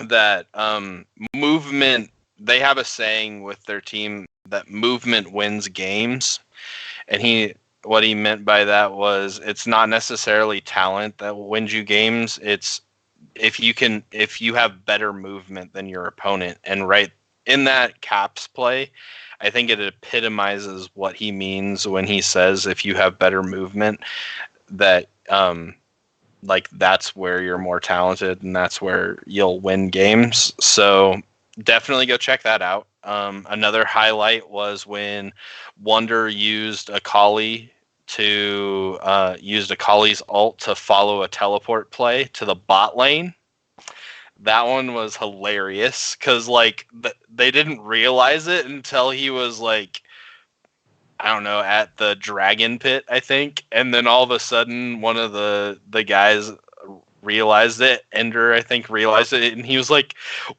that movement. They have a saying with their team that movement wins games, and what he meant by that was it's not necessarily talent that wins you games. It's if you have better movement than your opponent. And right in that Caps play, I think it epitomizes what he means when he says if you have better movement, that like that's where you're more talented and that's where you'll win games. So definitely go check that out. Another highlight was when Wonder used Akali used Akali's ult to follow a teleport play to the bot lane. That one was hilarious because like they didn't realize it until he was like, I don't know, at the dragon pit, I think, and then all of a sudden one of the guys realized it. Ender, I think, realized it, and he was like,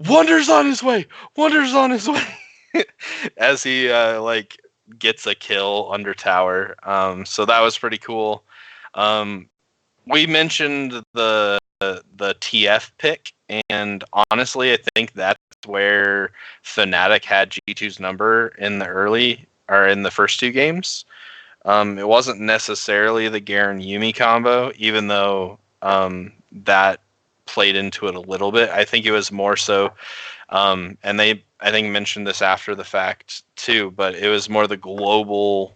"Wonder's on his way! Wonder's on his way!" As he like gets a kill under tower. So that was pretty cool. We mentioned the TF pick, and honestly, I think that's where Fnatic had G2's number in the first two games. It wasn't necessarily the Garen Yumi combo, even though that played into it a little bit. I think it was more so, and they I think mentioned this after the fact too, but it was more the global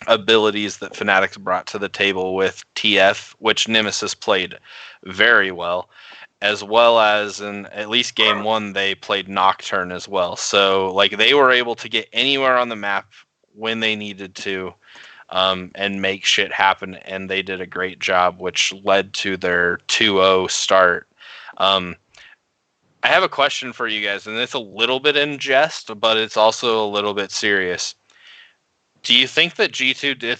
abilities that Fnatic's brought to the table with TF, which Nemesis played very well as in at least game 1 they played Nocturne as well. So like they were able to get anywhere on the map when they needed to, and make shit happen, and they did a great job, which led to their 2-0 start. I have a question for you guys, and it's a little bit in jest, but it's also a little bit serious. Do you think that G2 did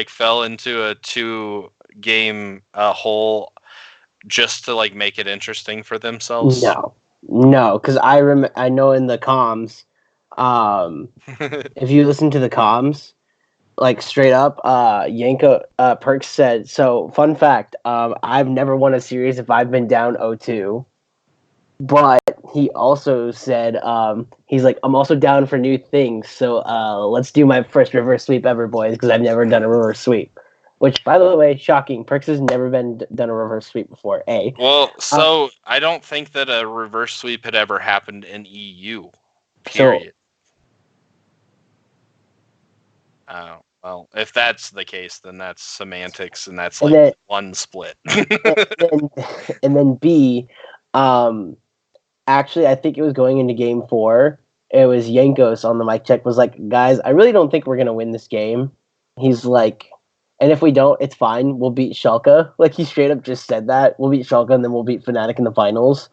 fell into a 2-game hole just to make it interesting for themselves? No, because I know in the comms, if you listen to the comms, straight up, Perks said, so fun fact, I've never won a series if I've been down 0-2. But he also said, he's like, I'm also down for new things, so let's do my first reverse sweep ever, boys, because I've never done a reverse sweep. Which, by the way, shocking. Perks has never done a reverse sweep before, A. Well, so I don't think that a reverse sweep had ever happened in EU, period. Well, if that's the case, then that's semantics, and that's one split. and then B, actually, I think it was going into game 4. It was Yankos on the mic check was like, guys, I really don't think we're going to win this game. He's like, and if we don't, it's fine. We'll beat Schalke. He straight up just said that. We'll beat Schalke, and then we'll beat Fnatic in the finals.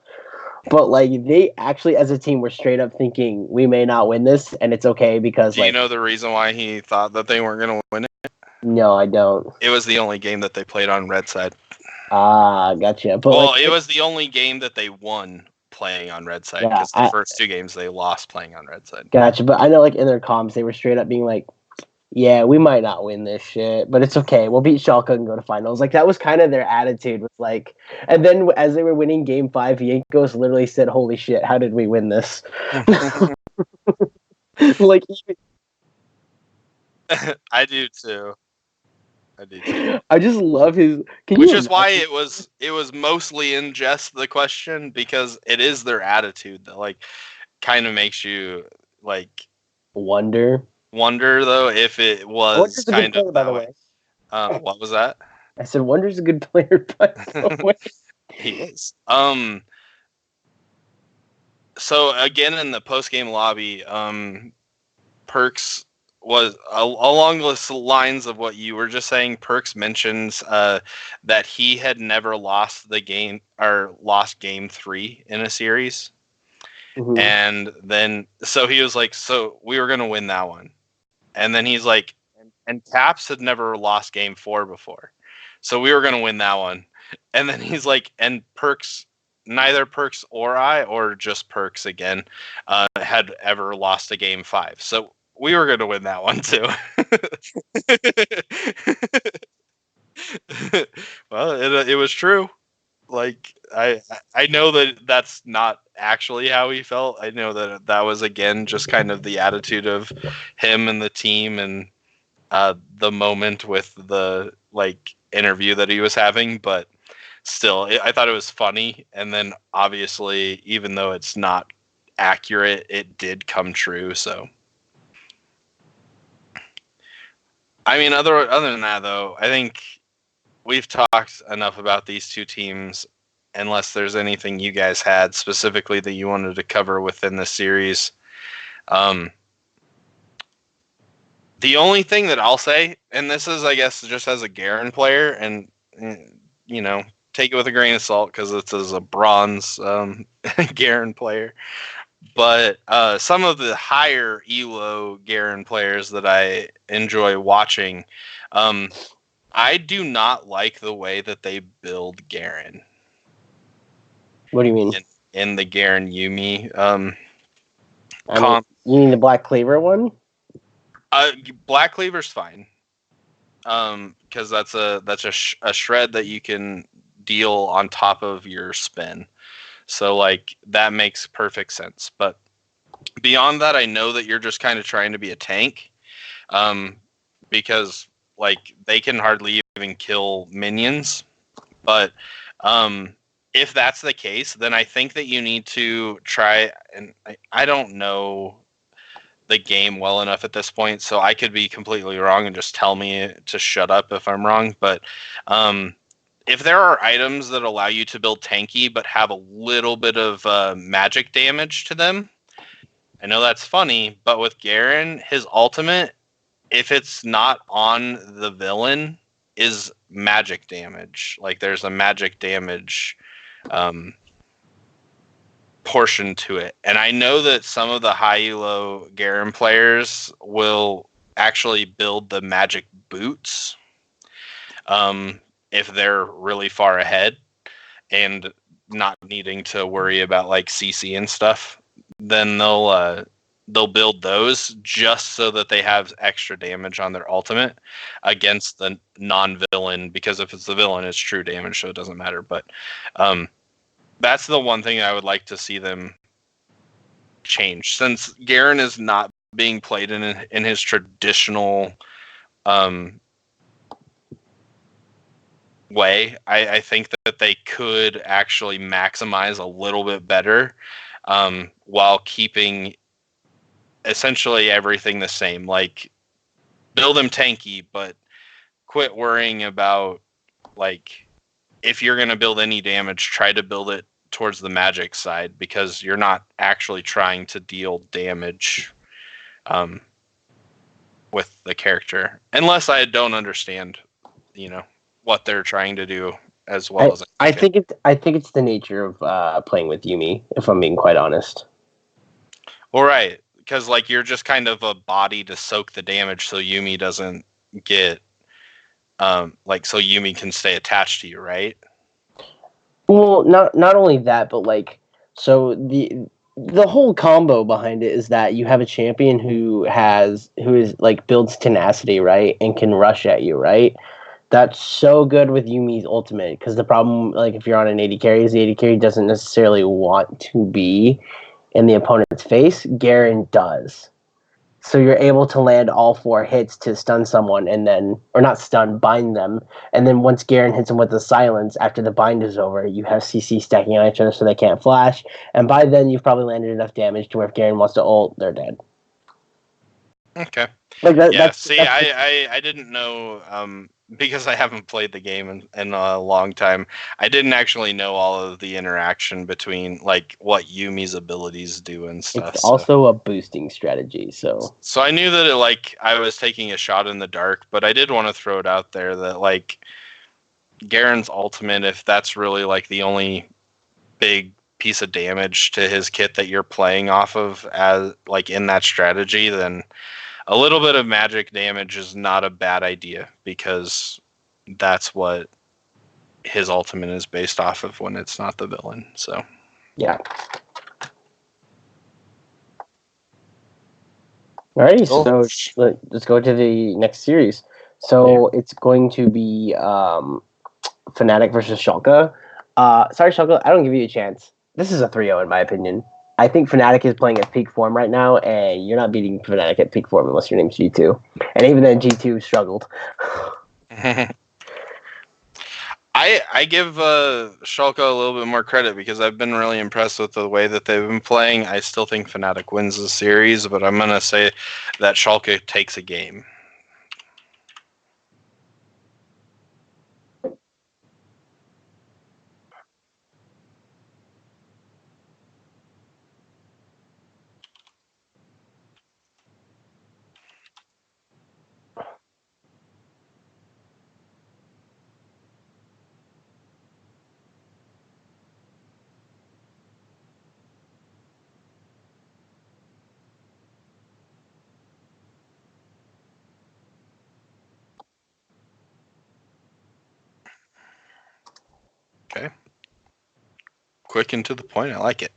But, they actually, as a team, were straight up thinking, we may not win this, and it's okay because, Do you know the reason why he thought that they weren't going to win it? No, I don't. It was the only game that they played on red side. Ah, gotcha. But it was the only game that they won playing on red side, because the first 2 games they lost playing on red side. Gotcha, but I know in their comms they were straight up being like, yeah, we might not win this shit, but it's okay. We'll beat Schalke and go to finals. That was kind of their attitude. Was and then as they were winning game 5, Yankos literally said, "Holy shit, how did we win this?" I do too. I just love his. Which is why it was mostly in jest, the question, because it is their attitude that kind of makes you wonder though if it was kind of that way. What was that? I said Wonder's a good player, by the way. He is. So again, in the post-game lobby, Perks was along the lines of what you were just saying. Perks mentions that he had never lost the game or lost game 3 in a series. Mm-hmm. And then, so he was like, so we were going to win that one. And then he's like, and Caps had never lost game 4 before. So we were going to win that one. And then he's like, and Perks, neither Perks or I, or just Perks again, had ever lost a game 5. So we were going to win that one too. Well, it was true. I know that that's not actually how he felt. I know that was, again, just kind of the attitude of him and the team, and the moment with the interview that he was having. But still, I thought it was funny. And then obviously, even though it's not accurate, it did come true. So, I mean, other than that, though, I think we've talked enough about these two teams, unless there's anything you guys had specifically that you wanted to cover within the series. The only thing that I'll say, and this is, I guess, just as a Garen player, and, take it with a grain of salt because it's as a bronze Garen player, but some of the higher ELO Garen players that I enjoy watching, I do not like the way that they build Garen. What do you mean? In the Garen Yuumi you mean the Black Cleaver one? Black Cleaver's fine. Because that's a shred that you can deal on top of your spin. So that makes perfect sense. But beyond that, I know that you're just kind of trying to be a tank. Because they can hardly even kill minions. But if that's the case, then I think that you need to try, and I don't know the game well enough at this point, so I could be completely wrong, and just tell me to shut up if I'm wrong. But if there are items that allow you to build tanky but have a little bit of magic damage to them, I know that's funny, but with Garen, his ultimate, if it's not on the villain, is magic damage. There's a magic damage portion to it. And I know that some of the high elo Garen players will actually build the magic boots if they're really far ahead and not needing to worry about like CC and stuff. Then they'll build those just so that they have extra damage on their ultimate against the non-villain, because if it's the villain, it's true damage, so it doesn't matter. But that's the one thing I would like to see them change, since Garen is not being played in his traditional way. I think that they could actually maximize a little bit better while keeping essentially everything the same. Like, build him tanky, but quit worrying about, like, if you're going to build any damage, try to build it towards the magic side, because you're not actually trying to deal damage with the character, unless I don't understand, what they're trying to do as well. I think it's the nature of playing with Yuumi, if I'm being quite honest. All right, because like you're just kind of a body to soak the damage, so Yuumi doesn't get so Yuumi can stay attached to you, right? Well, not only that, but like, so the whole combo behind it is that you have a champion who is like builds tenacity, right, and can rush at you, right? That's so good with Yumi's ultimate, because the problem, like, if you're on an 80 carry, is the 80 carry doesn't necessarily want to be in the opponent's face. Garen does. So you're able to land all 4 hits to stun someone, and then, or not stun, bind them. And then once Garen hits them with the silence, after the bind is over, you have CC stacking on each other so they can't flash. And by then, you've probably landed enough damage to where if Garen wants to ult, they're dead. Okay. Like that, yeah, I didn't know, because I haven't played the game in a long time. I didn't actually know all of the interaction between, like, what Yumi's abilities do and stuff. It's also a boosting strategy, so I knew that I was taking a shot in the dark, but I did want to throw it out there that, like, Garen's ultimate, if that's really like the only big piece of damage to his kit that you're playing off of as like in that strategy, then a little bit of magic damage is not a bad idea, because that's what his ultimate is based off of when it's not the villain. So yeah. Alrighty, cool. So let's go to the next series. So It's going to be Fnatic versus Schalke. Sorry, Schalke, I don't give you a chance. This is a 3-0 in my opinion. I think Fnatic is playing at peak form right now, and you're not beating Fnatic at peak form unless your name's G2. And even then, G2 struggled. I give Schalke a little bit more credit, because I've been really impressed with the way that they've been playing. I still think Fnatic wins the series, but I'm going to say that Schalke takes a game. Okay. Quick and to the point. I like it.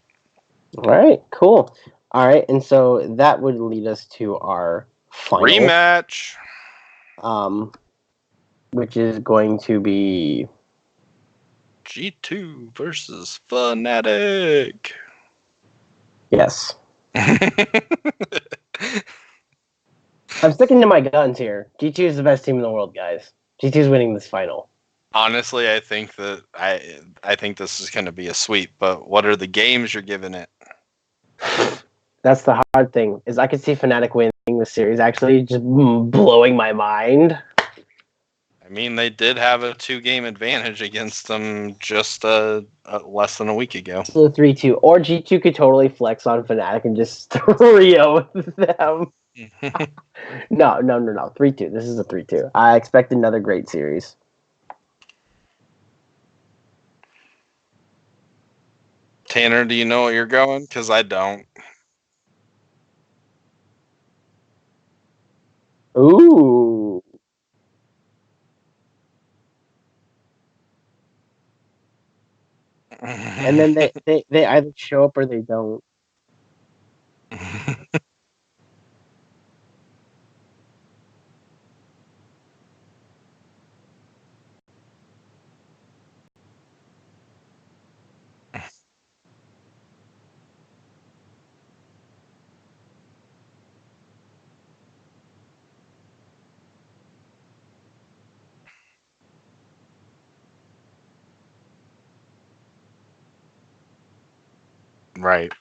All right, cool. All right, and so that would lead us to our final rematch, which is going to be G2 versus Fnatic. Yes. I'm sticking to my guns here. G2 is the best team in the world, guys. G2 is winning this final. Honestly, I think that I think this is going to be a sweep, but what are the games you're giving it? That's the hard thing, is I could see Fnatic winning the series, actually, just blowing my mind. I mean, they did have a 2-game advantage against them just less than a week ago. So 3-2. Or G2 could totally flex on Fnatic and just 3-0 with them. No. 3-2. This is a 3-2. I expect another great series. Tanner, do you know where you're going? Because I don't. Ooh. And then they either show up or they don't. Right.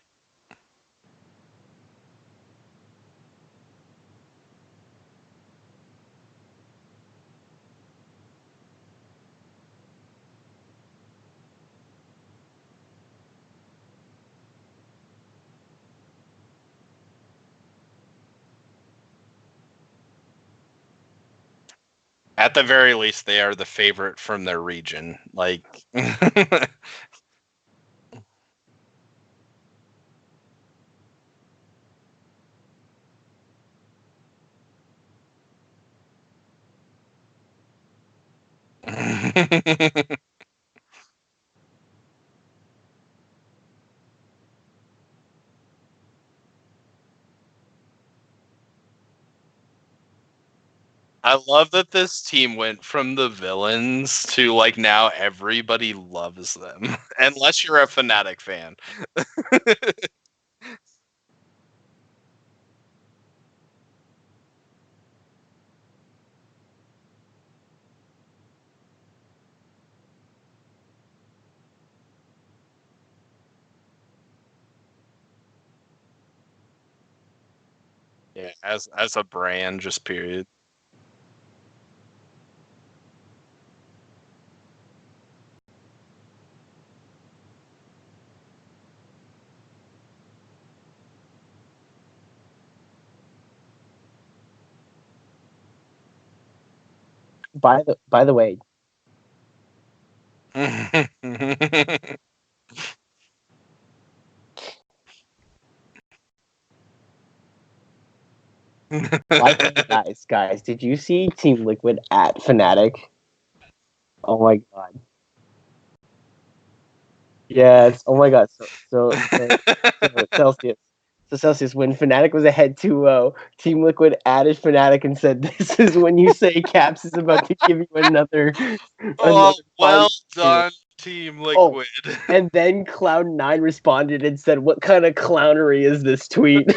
At the very least, they are the favorite from their region. Like, I love that this team went from the villains to like now everybody loves them, unless you're a Fnatic fan. Yeah, as a brand, just period. By the way, guys, did you see Team Liquid at Fnatic? Oh my god. Yes. Oh my god. So Celsius. So Celsius, when Fnatic was ahead 2-0, Team Liquid added Fnatic and said, "This is when you say Caps is about to give you another Oh, well here." done, Team Oh, Liquid. and then Cloud9 responded and said, "What kind of clownery is this tweet?"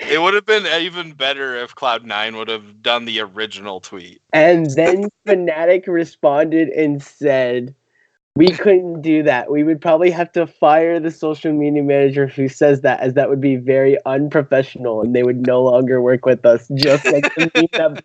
It would have been even better if Cloud9 would have done the original tweet. And then Fnatic responded and said, "We couldn't do that. We would probably have to fire the social media manager who says that, as that would be very unprofessional, and they would no longer work with us." Just like the meme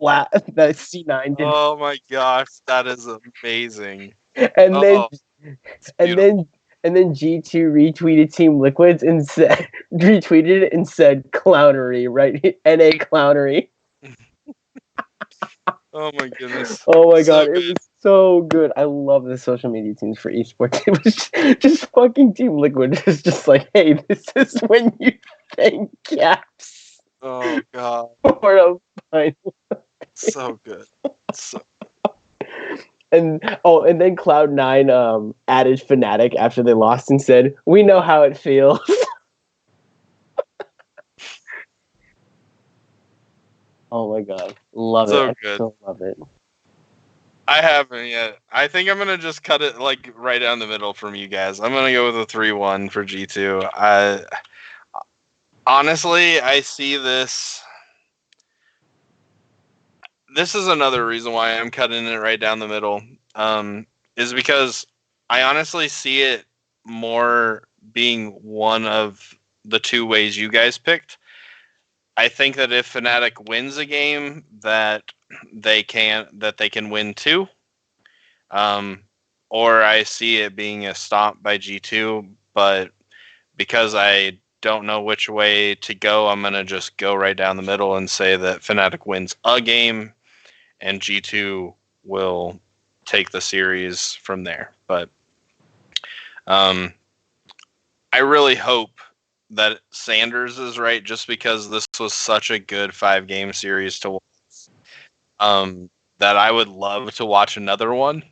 that C9 did. Oh my gosh, that is amazing. And then Oh, it's and beautiful. then and then G2 retweeted Team Liquids and said retweeted it and said clownery, right? NA clownery. Oh my goodness. Oh my So god, it good. was so good. I love the social media teams for esports. It was just fucking Team Liquid is just like, hey, this is when you thank Caps Oh god. for a final. So good. So And then Cloud9 added Fnatic after they lost and said, "We know how it feels." Oh my god, love it! so I good. so love it. I haven't yet. I think I'm gonna just cut it like right down the middle from you guys. I'm gonna go with a 3-1 for G2. Honestly, I see this. This is another reason why I'm cutting it right down the middle. Is because I honestly see it more being one of the two ways you guys picked. I think that if Fnatic wins a game, they can win two. Um, or I see it being a stomp by G2, but because I don't know which way to go, I'm gonna just go right down the middle and say that Fnatic wins a game and G2 will take the series from there. But I really hope that Sanders is right, just because this was such a good 5-game series to watch. That I would love to watch another one.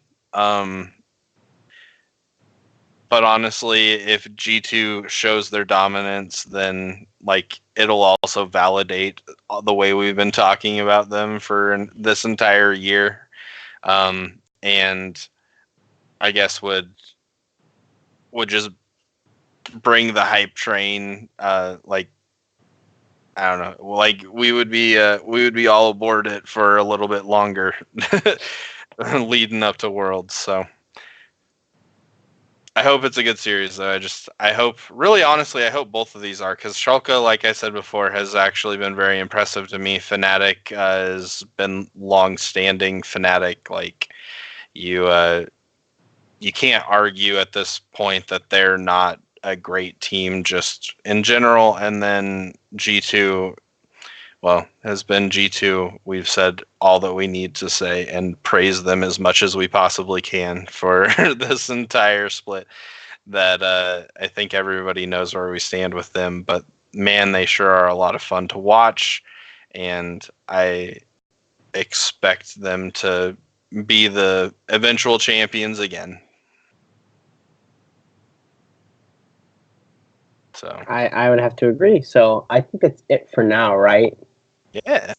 But honestly, if G2 shows their dominance, then like it'll also validate the way we've been talking about them for this entire year, and I guess would just bring the hype train. Like I don't know, like we would be all aboard it for a little bit longer, leading up to Worlds. So. I hope it's a good series, though. I hope, really honestly, I hope both of these are, because Schalke, like I said before, has actually been very impressive to me. Fnatic has been long-standing. Fnatic, like you can't argue at this point that they're not a great team just in general. And then G2, well, has been G2. We've said all that we need to say and praise them as much as we possibly can for this entire split. That I think everybody knows where we stand with them. But man, they sure are a lot of fun to watch, and I expect them to be the eventual champions again. So I would have to agree. So I think that's it for now, right? yeah.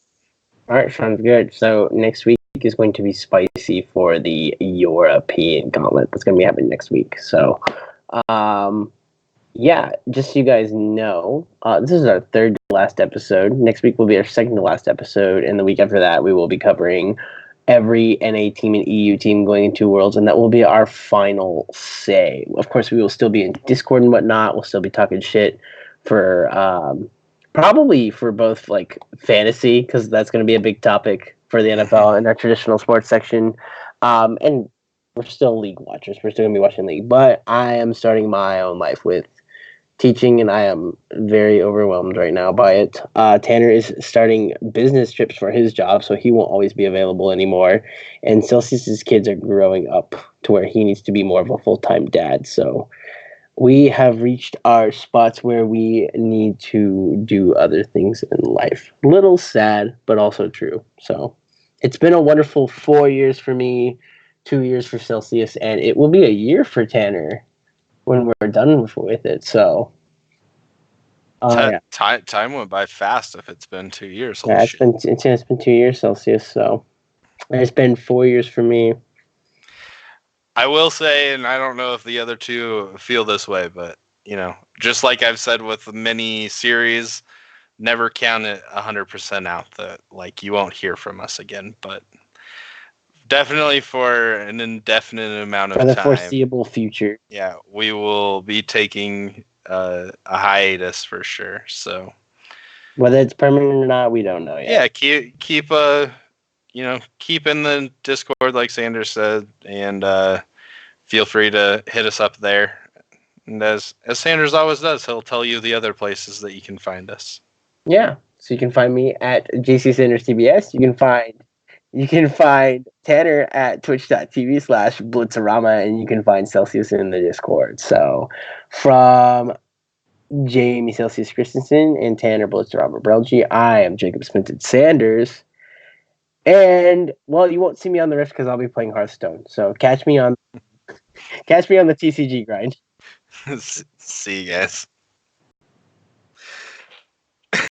All right, sounds good. So next week is going to be spicy for the European gauntlet that's going to be happening next week. So, yeah, just so you guys know, this is our third to last episode. Next week will be our second to last episode, and the week after that, we will be covering every NA team and EU team going into Worlds, and that will be our final say. Of course, we will still be in Discord and whatnot. We'll still be talking shit for probably for both like fantasy, because that's going to be a big topic for the NFL in our traditional sports section, and we're still league watchers. We're still going to be watching league, but I am starting my own life with teaching, and I am very overwhelmed right now by it. Tanner is starting business trips for his job, so he won't always be available anymore. And Selceus's kids are growing up to where he needs to be more of a full-time dad. So we have reached our spots where we need to do other things in life. Little sad, but also true. So it's been a wonderful 4 years for me, 2 years for Selceus, and it will be a year for Tanner when we're done with it. So yeah. Time went by fast if it's been 2 years. Yeah, it's been 2 years Celsius, so it's been 4 years for me. I will say, and I don't know if the other two feel this way, but you know, just like I've said with many series, never count it 100% out that like you won't hear from us again. But definitely for an indefinite amount of time, for the foreseeable future. Yeah, we will be taking a hiatus for sure. So whether it's permanent or not, we don't know yet. Yeah, keep in the Discord like Sanders said, and feel free to hit us up there. And as Sanders always does, he'll tell you the other places that you can find us. Yeah, so you can find me at JC Sanders TBS. You can find Tanner at twitch.tv/Blitzerama, and you can find Celceus in the Discord. So from Jamie Selceus Christensen and Tanner Blitzerama Brelje, I am Jacob Sminted Sanders. And well, you won't see me on the Rift because I'll be playing Hearthstone. So catch me on the TCG grind. See you guys.